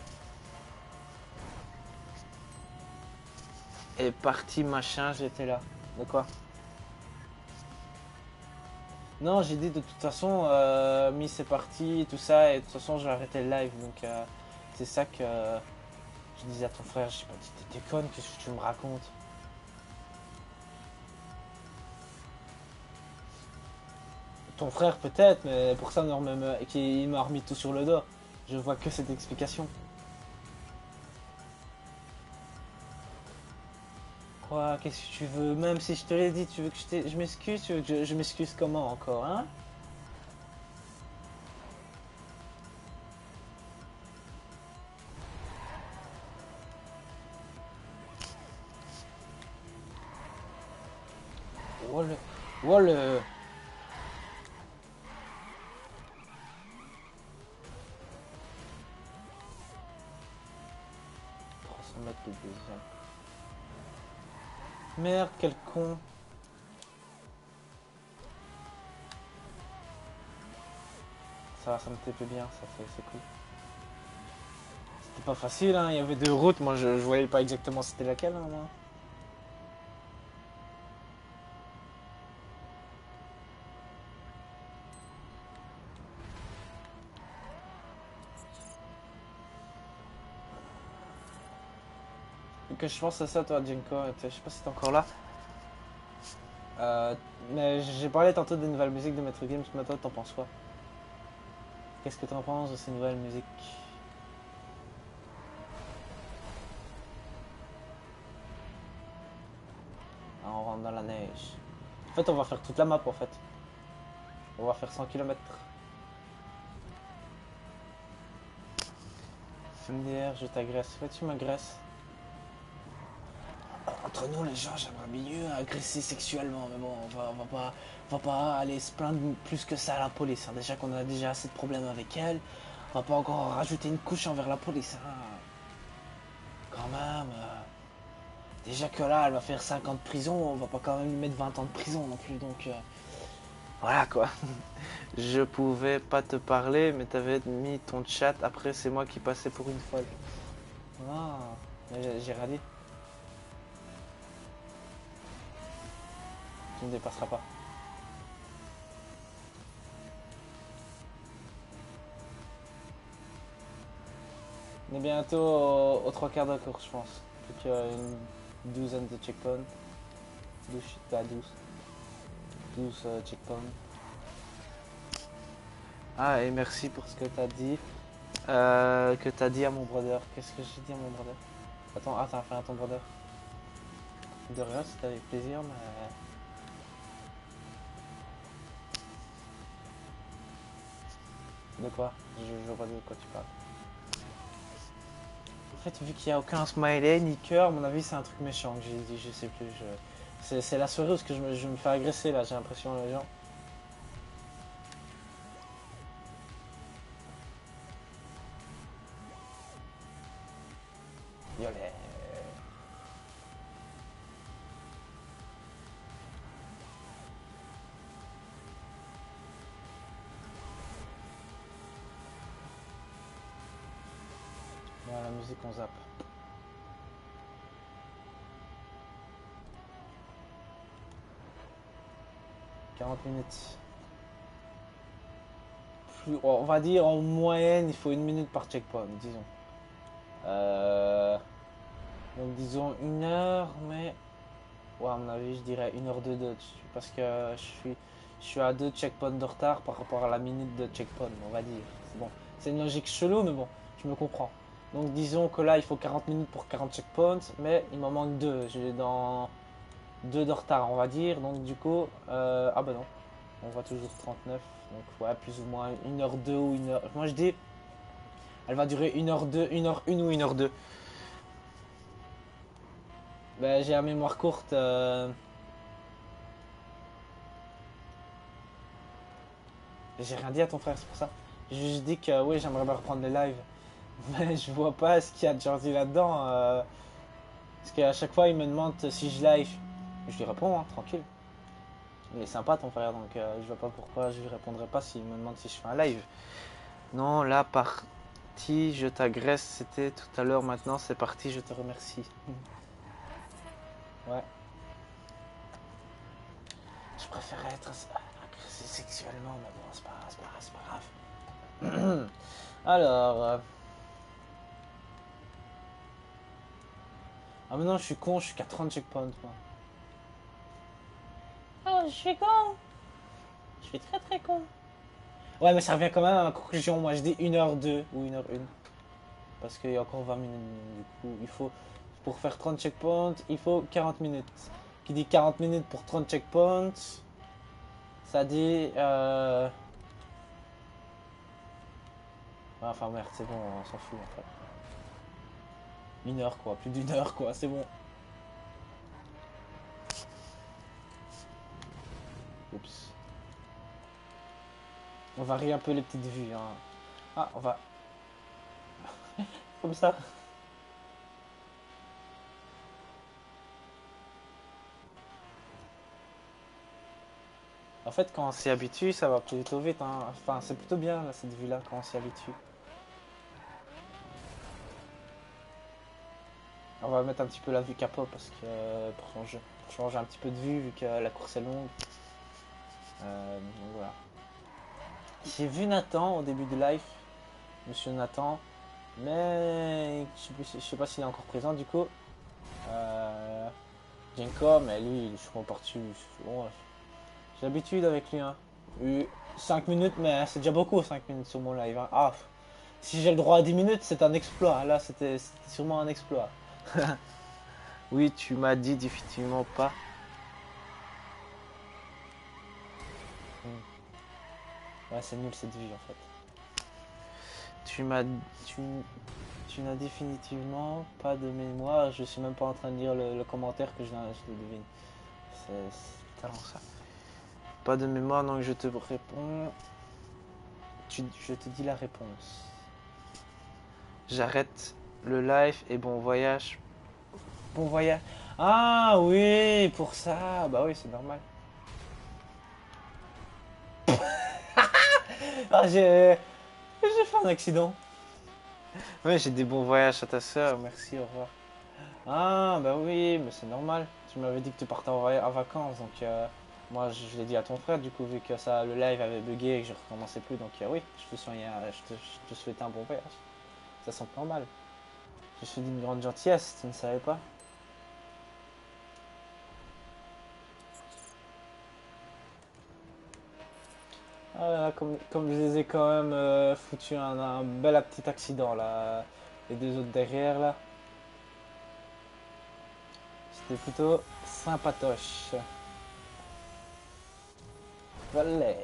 Et parti machin, j'étais là. De quoi? Non, j'ai dit de toute façon, Miss est parti, tout ça, et de toute façon, je vais arrêter le live. Donc, c'est ça que je disais à ton frère. Je sais pas, tu déconnes, qu'est-ce que tu me racontes? Ton frère, peut-être, mais pour ça, il m'a remis tout sur le dos. Je vois que cette explication. Quoi, qu'est-ce que tu veux? Même si je te l'ai dit, tu veux que je m'excuse? Tu veux que je m'excuse comment encore, hein? Oh le... Oh le... 300 mètres le deuxième. Merde, quel con. Ça me TP bien, ça c'est cool. C'était pas facile, hein, il y avait deux routes, moi je voyais pas exactement c'était laquelle, hein, moi. Que je pense à ça, toi, Jenko, je sais pas si t'es encore là. Mais j'ai parlé tantôt des nouvelles musiques de Metro Games, mais toi, t'en penses quoi? Qu'est-ce que t'en penses de ces nouvelles musiques? Ah, on rentre dans la neige. En fait, on va faire toute la map, en fait. On va faire 100 km. MDR, je t'agresse. Ouais, tu m'agresses. Entre nous, les gens, j'aimerais mieux agresser sexuellement, mais bon, on va pas aller se plaindre plus que ça à la police, hein. Déjà qu'on a déjà assez de problèmes avec elle, on va pas encore rajouter une couche envers la police, hein. Quand même. Déjà que là, elle va faire 5 ans de prison, on va pas quand même lui mettre 20 ans de prison non plus, donc voilà quoi. Je pouvais pas te parler, mais t'avais mis ton chat, après c'est moi qui passais pour une folle. Ah, mais j'ai rien dit. Tu ne dépasseras pas. On est bientôt aux 3 quarts de la course, je pense. Plus qu'une douzaine de checkpoints. 12, pas 12. 12 checkpoints. Ah, et merci pour ce que t'as dit. Que t'as dit à mon brother. Qu'est-ce que j'ai dit à mon brother? Attends, t'as fait à ton brother. De rien, c'était avec plaisir, mais... De quoi? Je vois de quoi tu parles. En fait, vu qu'il n'y a aucun smiley ni cœur, à mon avis, c'est un truc méchant que j'ai dit, je sais plus. C'est la soirée où je me fais agresser là, j'ai l'impression, les gens. Violet. Bon, la musique, on zappe. « 40 minutes. On va dire en moyenne, il faut 1 minute par checkpoint, disons. Donc disons 1 heure, mais... Ouais, à mon avis, je dirais 1 heure de parce que je suis à 2 checkpoints de retard par rapport à la minute de checkpoint, on va dire. C'est bon. C'est une logique chelou, mais bon, je me comprends. Donc disons que là, il faut 40 minutes pour 40 checkpoints, mais il m'en manque 2. J'ai dans 2 de retard, on va dire. Donc du coup, ah bah non, on voit toujours 39. Donc ouais, plus ou moins 1 heure 2 ou 1 heure. Moi je dis, elle va durer 1 heure 2, 1 heure 1 ou 1 heure 2. Ben, j'ai la mémoire courte. J'ai rien dit à ton frère, c'est pour ça. J'ai juste dit que oui, j'aimerais bien reprendre les lives. Mais je vois pas ce qu'il y a de gentil là-dedans. Parce qu'à chaque fois, il me demande si je live. Je lui réponds, hein, tranquille. Il est sympa ton frère, donc je vois pas pourquoi je lui répondrais pas s'il me demande si je fais un live. Non, la partie, je t'agresse, c'était tout à l'heure, maintenant c'est parti, je te remercie. Ouais. Je préférais être agressé sexuellement, mais bon, c'est pas grave. Alors... Ah mais non, je suis con, je suis qu'à 30 checkpoints, moi. Oh, je suis con. Je suis très très con. Ouais, mais ça revient quand même à ma conclusion. Moi, je dis 1h02 ou 1h01. Parce qu'il y a encore 20 minutes. Du coup, il faut, pour faire 30 checkpoints, il faut 40 minutes. Qui dit 40 minutes pour 30 checkpoints, ça dit... Enfin merde, c'est bon, on s'en fout en fait. 1 heure quoi, plus d'1 heure quoi, c'est bon. Oups. On varie un peu les petites vues. Hein. Ah, on va... Comme ça. En fait, quand on s'y habitue, ça va plutôt vite. Hein. Enfin, c'est plutôt bien là, cette vue-là quand on s'y habitue. On va mettre un petit peu la vue capot parce que pour changer un petit peu de vue vu que la course est longue. Donc voilà. J'ai vu Nathan au début du live, Monsieur Nathan, mais je sais pas s'il est encore présent du coup. Jenko, mais lui, je suis parti. Bon, j'ai l'habitude avec lui. Hein. 5 minutes, mais c'est déjà beaucoup 5 minutes sur mon live. Hein. Ah, si j'ai le droit à 10 minutes, c'est un exploit. Là, c'était sûrement un exploit. Oui, tu m'as dit définitivement pas. Ouais, c'est nul cette vie en fait. Tu m'as. Tu n'as définitivement pas de mémoire. Je suis même pas en train de lire le commentaire que je le devine. C'est tellement ça. Pas de mémoire, donc je te réponds. Je te dis la réponse. J'arrête le live et bon voyage. Bon voyage. Ah oui, pour ça. Bah oui, c'est normal. Ah, j'ai fait un accident. Ouais, j'ai des bons voyages à ta soeur, merci, au revoir. Ah, bah oui, mais c'est normal. Tu m'avais dit que tu partais en vacances, donc moi je l'ai dit à ton frère, du coup, vu que ça, le live avait bugué et que je recommençais plus, donc oui, je te souhaitais un bon voyage. Ça semble normal. Je suis d'une grande gentillesse, tu ne savais pas? Ah là, comme je les ai quand même foutu un bel petit accident là, les deux autres derrière là. C'était plutôt sympatoche. Voilà.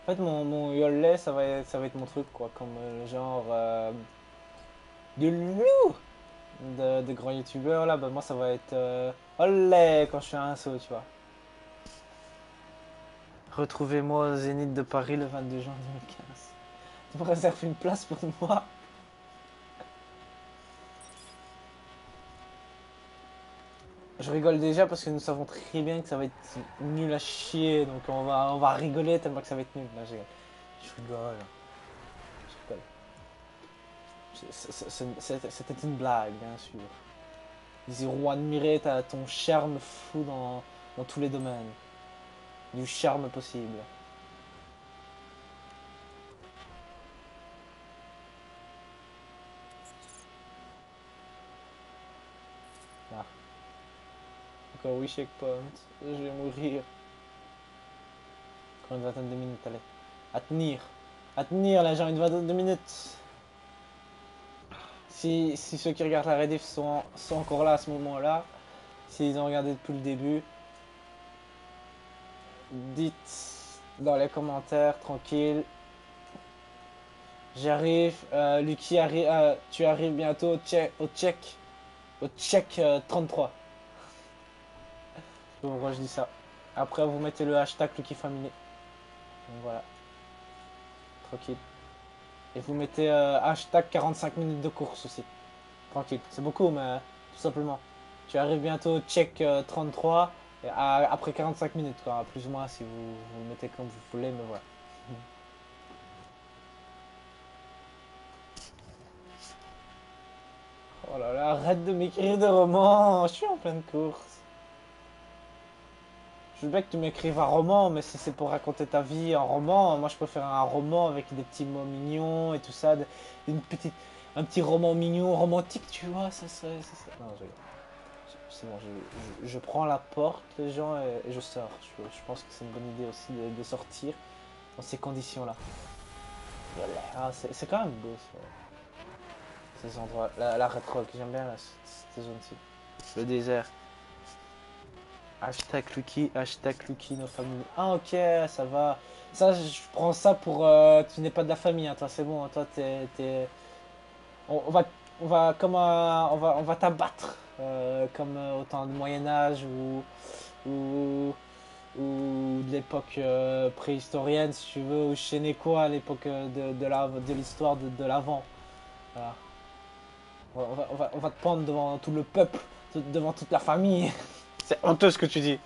En fait, mon yolet, ça va être mon truc, quoi. Comme le genre de loup de grands youtubeurs, là. Bah, moi, ça va être olé quand je fais un saut, tu vois. Retrouvez-moi au Zénith de Paris le 22 juin 2015. Tu me réserves une place pour moi? Je rigole déjà parce que nous savons très bien que ça va être nul à chier. Donc, on va rigoler tellement que ça va être nul. Là, je rigole. Je rigole. C'était une blague, bien sûr. Ils iront admirer ton charme fou dans tous les domaines. Du charme possible. Ah. Encore 8 checkpoints. Je vais mourir. Encore une vingtaine de minutes, allez. À tenir. À tenir, là, j'ai une vingtaine de minutes. Si ceux qui regardent la rediff sont encore là à ce moment-là, s'ils ont regardé depuis le début, dites dans les commentaires, tranquille. J'arrive, Lucky arrive, tu arrives bientôt au check 33. Pourquoi je dis ça. Après, vous mettez le hashtag Lucky Family. Donc voilà, tranquille. Et vous mettez hashtag 45 minutes de course aussi. Tranquille, c'est beaucoup, mais tout simplement. Tu arrives bientôt au check 33 après 45 minutes, quoi, plus ou moins si vous le mettez comme vous voulez, mais voilà. Oh là là, arrête de m'écrire des romans, je suis en pleine course. Je veux bien que tu m'écrives un roman, mais si c'est pour raconter ta vie en roman, moi je préfère un roman avec des petits mots mignons et tout ça, une petite, un petit roman mignon, romantique, tu vois, ça serait. Non, c'est bon, je prends la porte, les gens, et je sors. Je pense que c'est une bonne idée aussi de sortir dans ces conditions-là. Ah, c'est quand même beau, ces endroits. La Red Rock, j'aime bien cette zone-ci. Le désert. Hashtag Lucky, nos familles. Ah, ok, ça va. Ça, je prends ça pour. Tu n'es pas de la famille, hein, toi, c'est bon. Hein, toi, on va, on va t'abattre. Comme au temps du Moyen-Âge ou, ou de l'époque préhistorienne, si tu veux, ou chénécois à l'époque de l'histoire de l'avant. Voilà. On va te prendre devant tout le peuple, devant toute la famille. C'est honteux ce que tu dis.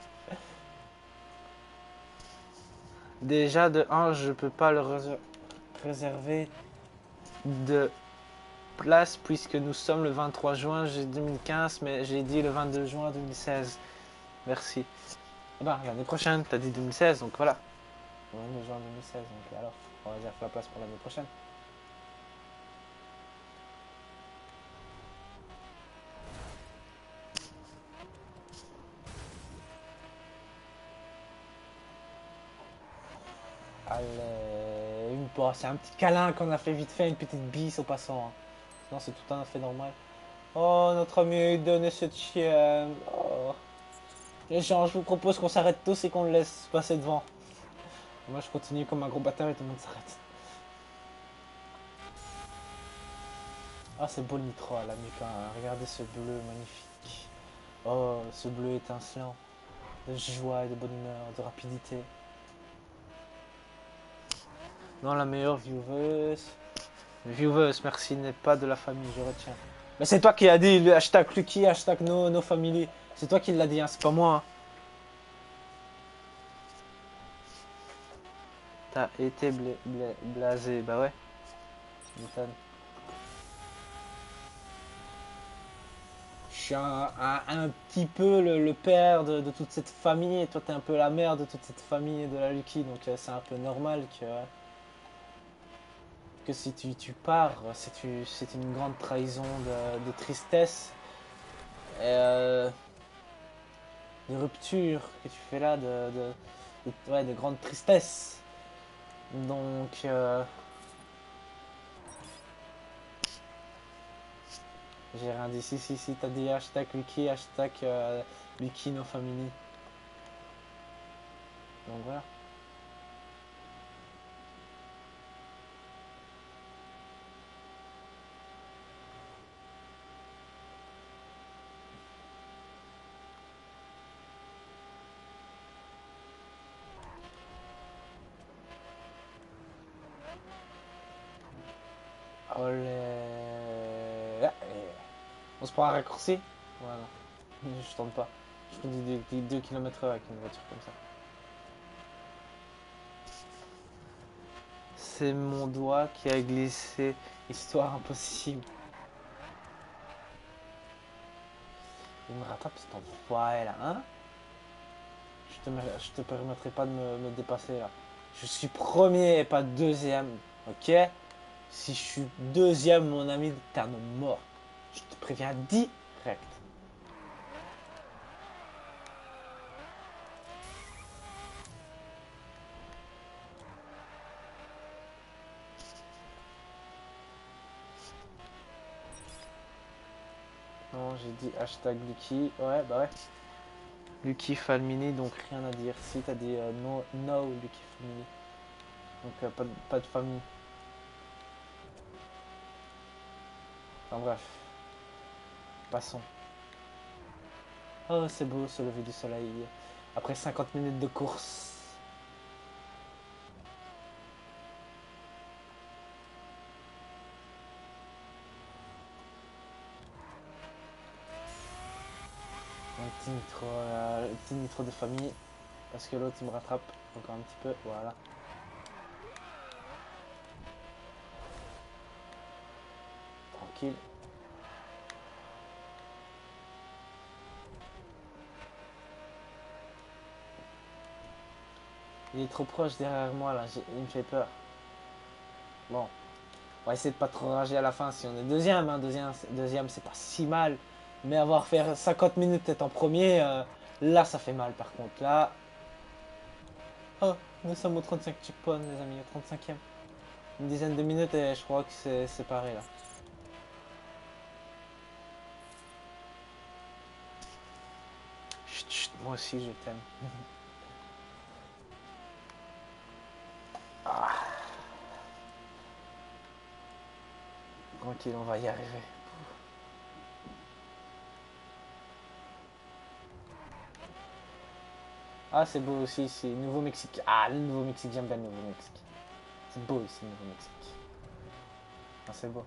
Déjà, de un, je peux pas le réserver de place puisque nous sommes le 23 juin 2015, mais j'ai dit le 22 juin 2016. Merci. Eh ben, l'année prochaine, t'as dit 2016, donc voilà. Le 22 juin 2016, donc alors, on réserve la place pour l'année prochaine. Allez, c'est un petit câlin qu'on a fait vite fait, une petite bise au passant. Hein. Non, c'est tout un fait normal. Oh, notre ami a donné cette chienne. Oh. Les gens, je vous propose qu'on s'arrête tous et qu'on le laisse passer devant. Moi, je continue comme un gros bâtard et tout le monde s'arrête. Ah, c'est beau le nitro à la nuque. Hein. Regardez ce bleu magnifique. Oh, ce bleu étincelant. De joie et de bonne humeur, de rapidité. Non, la meilleure vieweuse. Vieweuse, merci, n'est pas de la famille, je retiens. Mais c'est toi qui as dit le hashtag Lucky, hashtag no family. C'est toi qui l'as dit, hein, c'est pas moi. Hein. T'as été blasé, bah ouais, tu m'étonnes. Je suis un petit peu le père de toute cette famille et toi t'es un peu la mère de toute cette famille et de la Lucky, donc c'est un peu normal que si tu pars, c'est une grande trahison de tristesse et de rupture que tu fais là, ouais, de grande tristesse. Donc, j'ai rien dit. Si, t'as dit hashtag Lucky, hashtag Lucky no family. Donc voilà. Olé. On se prend un raccourci. Voilà. Je tente pas. Je conduis 2 km/h avec une voiture comme ça. C'est mon doigt qui a glissé. Histoire impossible. Il me rattrape cet enfoiré là, hein. Je te permettrai pas de me dépasser là. Je suis premier et pas deuxième, ok. Si je suis deuxième, mon ami, t'es un homme mort. Je te préviens direct. Non, j'ai dit hashtag Lucky. Ouais, bah ouais. Lucky Falmini, donc rien à dire. Si t'as dit no Lucky Falmini. Donc pas de famille. Enfin bref, passons. Oh, c'est beau ce lever du soleil. Après 50 minutes de course. le petit nitro de famille. Parce que l'autre il me rattrape encore un petit peu. Voilà. Tranquille. Il est trop proche derrière moi là, il me fait peur. Bon, on va essayer de pas trop rager à la fin si on est deuxième. Hein. Deuxième c'est pas si mal. Mais avoir fait 50 minutes être en premier, là ça fait mal par contre. Là. Oh, nous sommes au 35 checkpoint les amis, au 35e. Une dizaine de minutes et je crois que c'est séparé là. Chut, chut, moi aussi je t'aime. Ah. Tranquille, on va y arriver. Ah, c'est beau aussi ici, Nouveau-Mexique. Ah, le Nouveau-Mexique, j'aime bien le Nouveau-Mexique. C'est beau ici, le Nouveau-Mexique. Ah, c'est beau.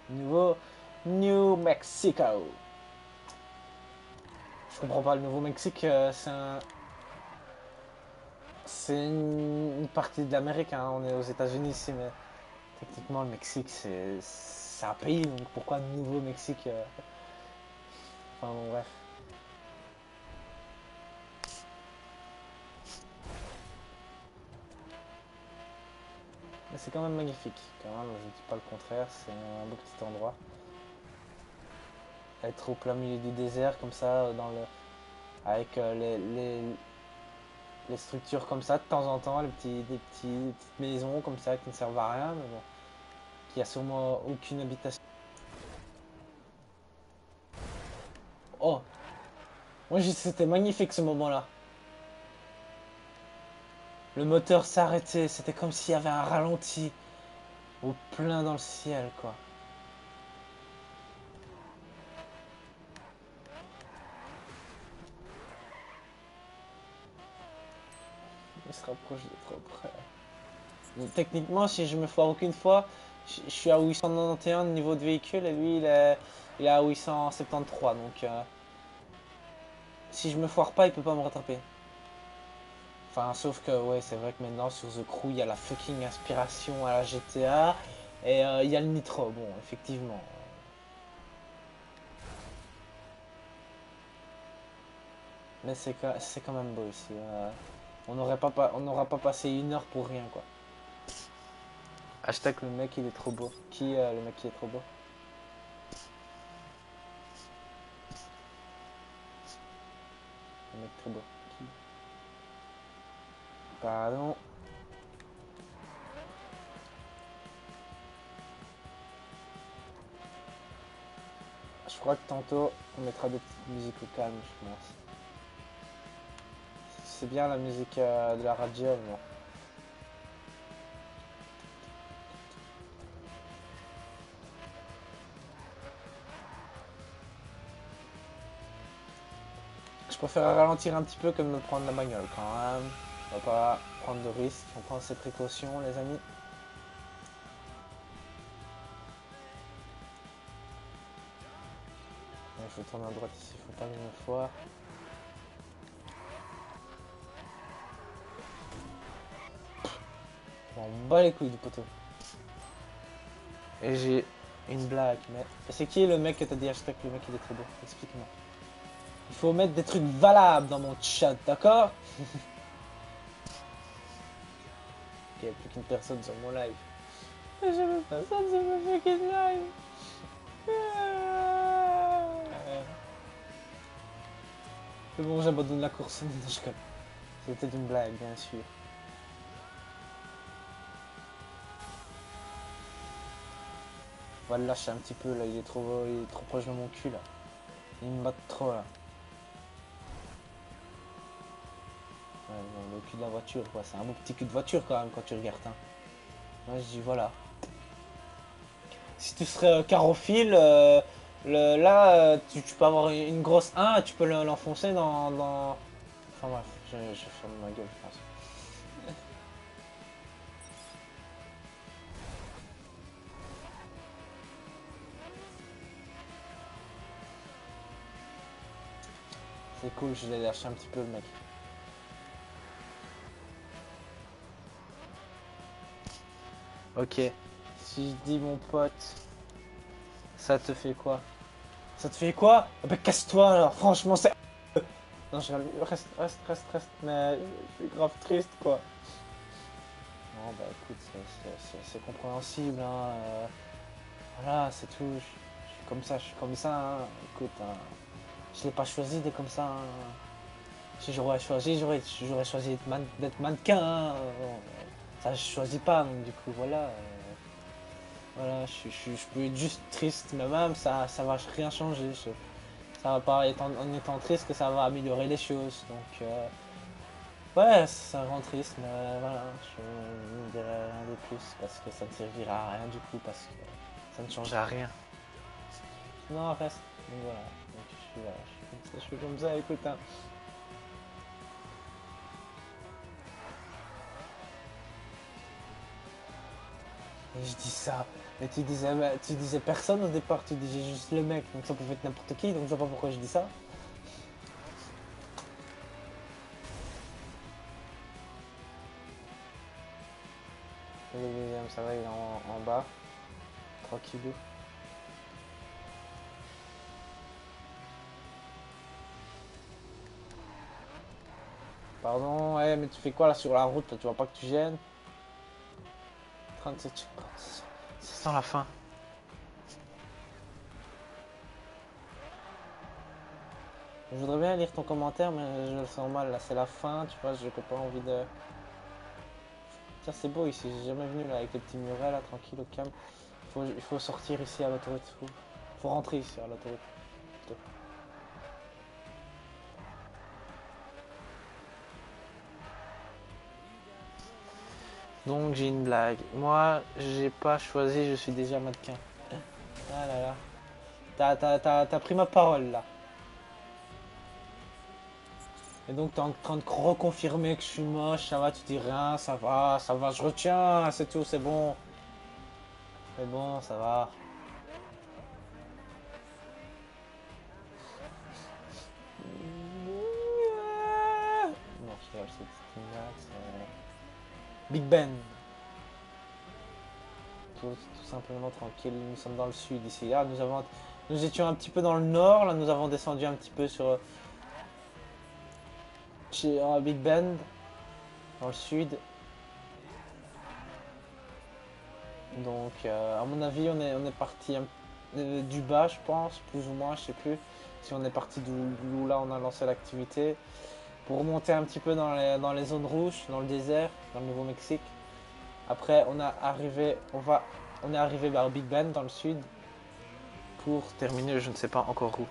Nouveau New Mexico. Je comprends pas, le Nouveau-Mexique, c'est une partie de l'Amérique, hein. On est aux États-Unis ici, mais techniquement, le Mexique, c'est un pays, donc pourquoi Nouveau-Mexique Enfin, bon, bref. Mais c'est quand même magnifique, quand même, je ne dis pas le contraire, c'est un beau petit endroit. Être au plein milieu du désert, comme ça, avec les structures comme ça, de temps en temps, des petites maisons comme ça qui ne servent à rien, mais bon, qui a sûrement aucune habitation. Oh, moi j'ai dit c'était magnifique ce moment-là. Le moteur s'arrêtait, c'était comme s'il y avait un ralenti au plein dans le ciel, quoi. Il se rapproche de trop près. Donc, techniquement, si je me foire aucune fois, je suis à 891 de niveau de véhicule et lui il est à 873. Donc si je me foire pas, il peut pas me rattraper. Enfin, sauf que ouais, c'est vrai que maintenant sur The Crew, il y a la fucking inspiration à la GTA et il y a le nitro. Bon, effectivement. Mais c'est quand même beau ici. On n'aura pas passé une heure pour rien, quoi. Hashtag le mec il est trop beau. Qui le mec qui est trop beau? Le mec trop beau. Qui? Pardon. Je crois que tantôt on mettra des petites musiques au calme, je pense. C'est bien la musique de la radio, mais bon. Je préfère ralentir un petit peu que de me prendre la bagnole quand même. On va pas prendre de risques, on prend ses précautions les amis. Je vais tourner à droite ici, faut pas que je me foire. On bat les couilles du poteau. Et j'ai une blague, mais c'est qui le mec que t'as dit hashtag le mec il est trop beau? Explique-moi. Il faut mettre des trucs valables dans mon chat, d'accord? Il n'y a plus qu'une personne sur mon live. J'ai plus personne sur mon fucking live. C'est bon, j'abandonne la course. Non, je connais. C'était une blague, bien sûr. On va le lâcher un petit peu là, il est trop proche de mon cul là. Il me bat trop là. Ouais, le cul de la voiture quoi, c'est un beau petit cul de voiture quand même quand tu regardes. Hein. Moi je dis voilà. Si tu serais carophile, là tu peux avoir une grosse 1, tu peux l'enfoncer dans... Enfin bref, je ferme ma gueule je pense. C'est cool, je l'ai lâché un petit peu le mec. Ok. Si je dis mon pote, ça te fait quoi? Ça te fait quoi? Eh ben casse-toi alors, franchement c'est... Non, reste, mais je suis grave triste quoi. Non bah écoute, c'est compréhensible hein. Voilà, c'est tout, je suis comme ça, hein. Écoute, hein, je l'ai pas choisi d'être comme ça. Hein. Si j'aurais choisi, j'aurais choisi d'être mannequin. Hein. Ça, je choisis pas, donc du coup, voilà. Voilà, je peux être juste triste, mais même ça va rien changer. Ça va pas être en étant triste que ça va améliorer les choses. Donc, ouais, ça rend triste, mais voilà, je ne dirai rien de plus parce que ça ne servira à rien du coup, parce que ça ne changera rien. Non, reste. Donc voilà, donc, je suis comme ça, écoute. Hein. Et je dis ça. Mais tu disais personne au départ, tu disais juste le mec, donc ça pouvait être n'importe qui, donc je vois pas pourquoi je dis ça. Le deuxième, ça va, il est en bas. Tranquillou. Pardon, ouais, mais tu fais quoi là sur la route, toi, tu vois pas que tu gênes? 37 checkpoints. C'est sans la fin. Je voudrais bien lire ton commentaire, mais je le sens mal. Là, c'est la fin, tu vois, j'ai pas envie de. Tiens, c'est beau ici, j'ai jamais venu là avec les petits murets là, tranquille, au calme. Il faut sortir ici à l'autoroute. Faut rentrer ici à l'autoroute. Donc j'ai une blague. Moi, j'ai pas choisi, je suis déjà mannequin. Ah là là. T'as pris ma parole là. Et donc t'es en train de reconfirmer que je suis moche, ça va, tu dis rien, ça va, je retiens, c'est tout, c'est bon. C'est bon, ça va. Non, je rigole, c'est une blague, c'est... Big Ben. Tout simplement tranquille, nous sommes dans le sud ici. Là, nous étions un petit peu dans le nord, là nous avons descendu un petit peu sur... Chez Big Ben, dans le sud. Donc, à mon avis, on est parti du bas, je pense, plus ou moins, je sais plus. Si on est parti d'où là on a lancé l'activité. Pour remonter un petit peu dans les zones rouges, dans le désert, dans le Nouveau-Mexique. Après, on est arrivé vers Big Ben, dans le sud. Pour terminer, je ne sais pas encore où.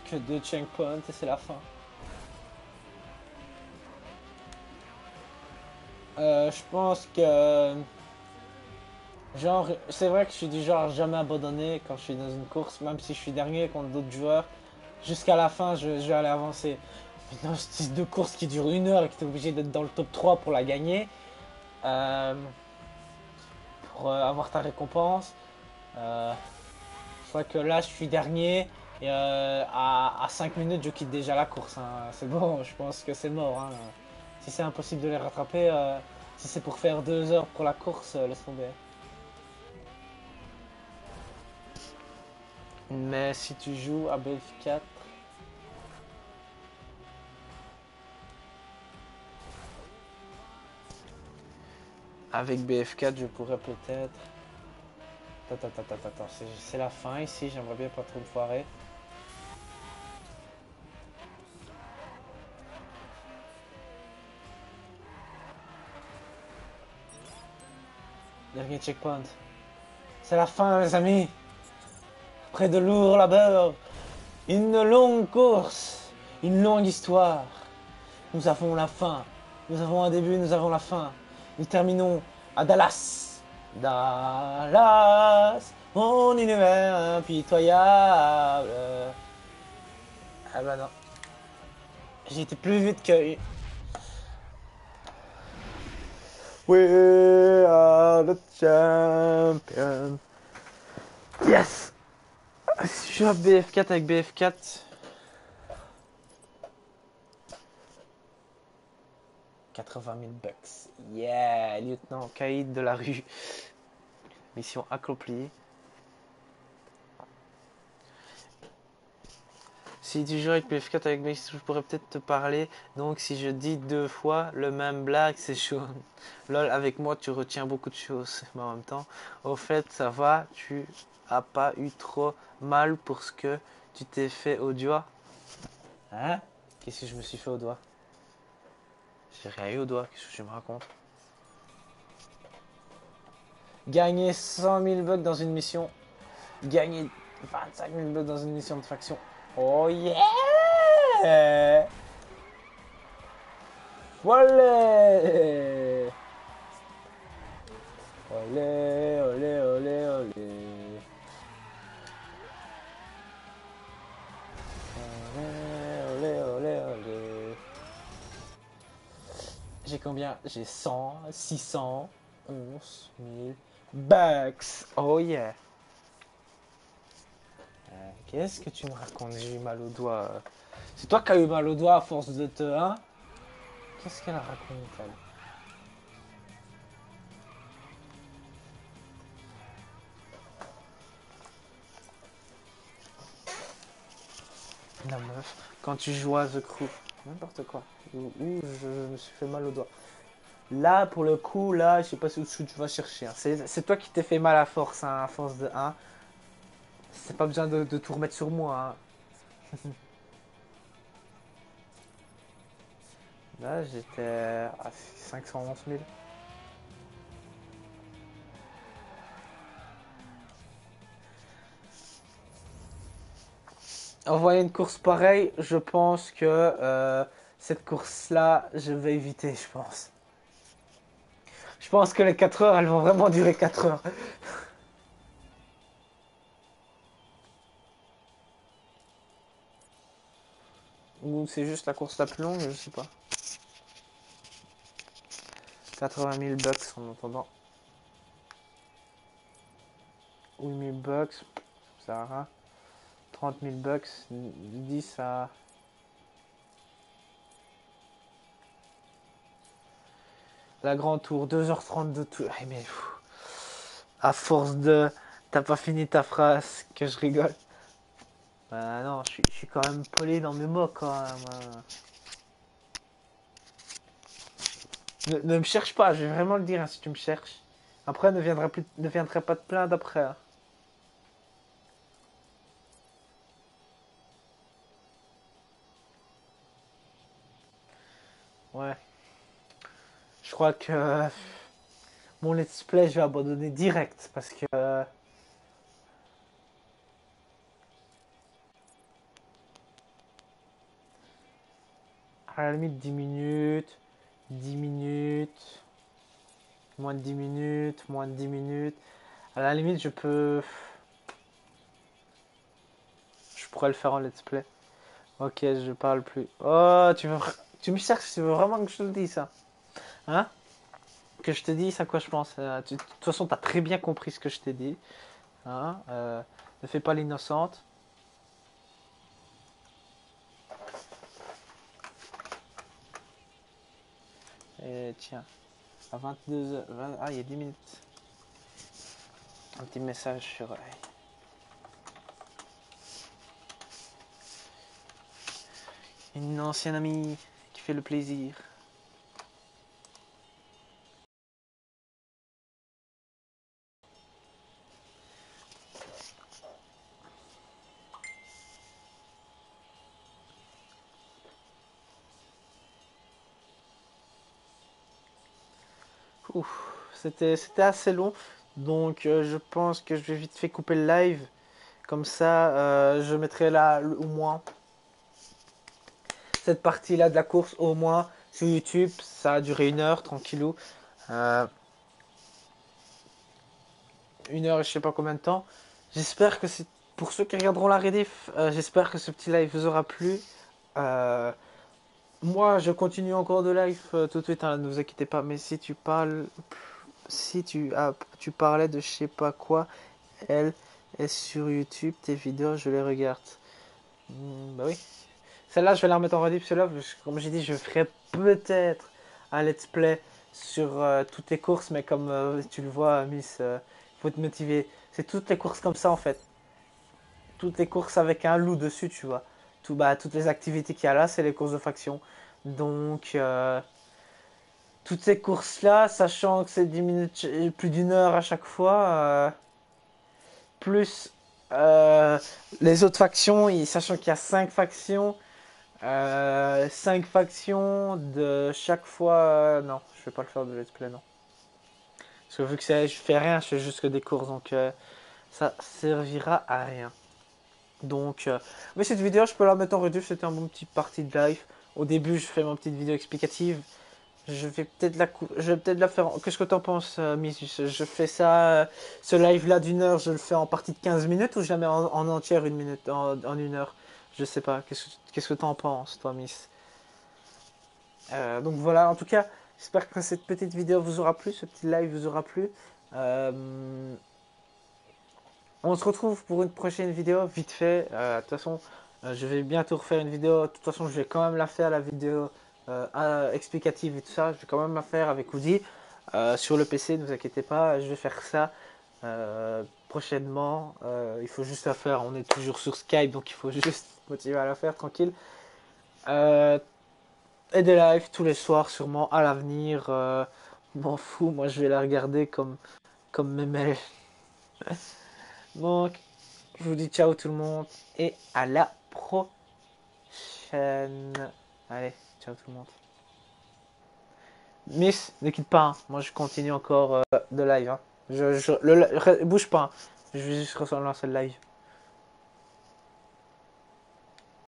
Plus que 2 checkpoints et c'est la fin. Je pense que... Genre, c'est vrai que je suis du genre à jamais abandonner quand je suis dans une course, même si je suis dernier contre d'autres joueurs. Jusqu'à la fin, je vais aller avancer. Mais dans ce type de course qui dure 1 heure et que tu es obligé d'être dans le top 3 pour la gagner, pour avoir ta récompense, je crois que là, je suis dernier et à 5 minutes, je quitte déjà la course. Hein. C'est bon, je pense que c'est mort. Hein. Si c'est impossible de les rattraper, si c'est pour faire 2 heures pour la course, laisse tomber. Mais si tu joues à BF4, avec BF4, je pourrais peut-être... Attends, c'est la fin ici, j'aimerais bien pas trop me foirer. Dernier checkpoint. C'est la fin, les amis. Après de lourds labeurs, une longue course, une longue histoire. Nous avons la fin. Nous avons un début, nous avons la fin. Nous terminons à Dallas. Dallas, mon univers impitoyable. Ah bah non. J'ai été plus vite que... We are the champions. Yes! Si je joue à BF4 avec BF4. 80 000 bucks. Yeah! Lieutenant Caïd de la rue. Mission accomplie. Si tu joues avec BF4 avec moi, je pourrais peut-être te parler. Donc si je dis 2 fois le même blague, c'est chaud. Lol, avec moi tu retiens beaucoup de choses. Mais en même temps, au fait, ça va, tu as pas eu trop mal pour ce que tu t'es fait au doigt. Hein? Qu'est-ce que je me suis fait au doigt? J'ai rien eu au doigt, qu'est-ce que tu me racontes? Gagner 100 000 bucks dans une mission. Gagner 25 000 bucks dans une mission de faction. Oh yeah! Olé! Olé, olé, olé, olé. Olé, olé, olé, olé. J'ai combien? J'ai 100, 600, 11 000 bucks. Oh yeah. Qu'est-ce que tu me racontes? J'ai eu mal au doigt. C'est toi qui as eu mal au doigt à force de te... Hein? Qu'est-ce qu'elle raconte, elle? La meuf, quand tu joues à The Crew, n'importe quoi, où je me suis fait mal au doigt. Là, pour le coup, là, je sais pas où tu vas chercher. Hein. C'est toi qui t'es fait mal à force, hein, à force de 1. C'est pas besoin de tout remettre sur moi. Hein. Là, j'étais à 511 000. Envoyer une course pareille, je pense que cette course-là, je vais éviter, je pense. Je pense que les 4 heures, elles vont vraiment durer 4 heures. Ou c'est juste la course la plus longue, je sais pas. 80 000 bucks en attendant. 8 000 bucks, ça sert à rien. 30 000 bucks, 10 à... La grande tour, 2h30 de tour. Eh mais, à force de... T'as pas fini ta phrase, que je rigole. Bah non, je suis quand même poli dans mes mots quand même. Ne me cherche pas, je vais vraiment le dire hein, si tu me cherches. Après, ne viendrai pas te plaindre après. Hein. Ouais. Je crois que mon let's play, je vais abandonner direct parce que à la limite 10 minutes, 10 minutes, moins de 10 minutes, moins de 10 minutes. À la limite, je pourrais le faire en let's play. Ok, je parle plus. Oh, tu me cherches, tu veux vraiment que je te le dise ça? Hein? Que je te dise à quoi je pense. De toute façon, tu as très bien compris ce que je t'ai dit. Hein? Ne fais pas l'innocente. Et tiens, à 22h. Ah, il y a 10 minutes. Un petit message sur. Une ancienne amie qui fait le plaisir. Ouf, c'était assez long. Donc je pense que je vais vite fait couper le live. Comme ça, je mettrai là au moins cette partie-là de la course au moins sur YouTube. Ça a duré 1 heure, tranquillou. 1 heure et je sais pas combien de temps. J'espère que c'est pour ceux qui regarderont la rediff, j'espère que ce petit live vous aura plu. Euh, moi, je continue encore de live tout de suite, hein, ne vous inquiétez pas. Mais si tu parles, si tu parlais de je sais pas quoi, elle est sur YouTube, tes vidéos, je les regarde. Bah oui. Celle-là, je vais la remettre en rediff. Celle-là, comme j'ai dit, je ferai peut-être un let's play sur toutes les courses, mais comme tu le vois, Miss, faut te motiver. C'est toutes les courses comme ça en fait. Toutes les courses avec un loup dessus, tu vois. Toutes les activités qu'il y a là, c'est les courses de faction. Donc, toutes ces courses-là, sachant que c'est 10 minutes, plus d'une heure à chaque fois, plus les autres factions, sachant qu'il y a 5 factions, 5 factions de chaque fois. Non, je vais pas le faire de let's play, non. Parce que vu que je fais rien, je fais juste que des courses, donc ça servira à rien. Donc, mais cette vidéo, je peux la mettre en rediff. C'était un bon petit partie de live. Au début, je fais ma petite vidéo explicative. Je vais peut-être la faire. Qu'est-ce que t'en penses, Miss? Je fais ça, ce live-là d'une heure, je le fais en partie de 15 minutes ou je la mets en entière une minute, en une heure? Je sais pas. Qu'est-ce que t'en penses, toi, Miss? Donc voilà, en tout cas, j'espère que cette petite vidéo vous aura plu, ce petit live vous aura plu. On se retrouve pour une prochaine vidéo, vite fait. De toute façon, je vais bientôt refaire une vidéo. De toute façon, je vais quand même la faire, la vidéo explicative et tout ça. Je vais quand même la faire avec Woody sur le PC, ne vous inquiétez pas. Je vais faire ça prochainement. Il faut juste la faire. On est toujours sur Skype, donc il faut juste motiver à la faire tranquille. Euh, et des lives tous les soirs, sûrement à l'avenir. M'en fous, moi je vais la regarder comme mes mails. Donc, je vous dis ciao tout le monde et à la prochaine. Allez, ciao tout le monde. Miss, ne quitte pas, hein. Moi je continue encore de live. Hein. Bouge pas, hein. Je vais juste relancer le live.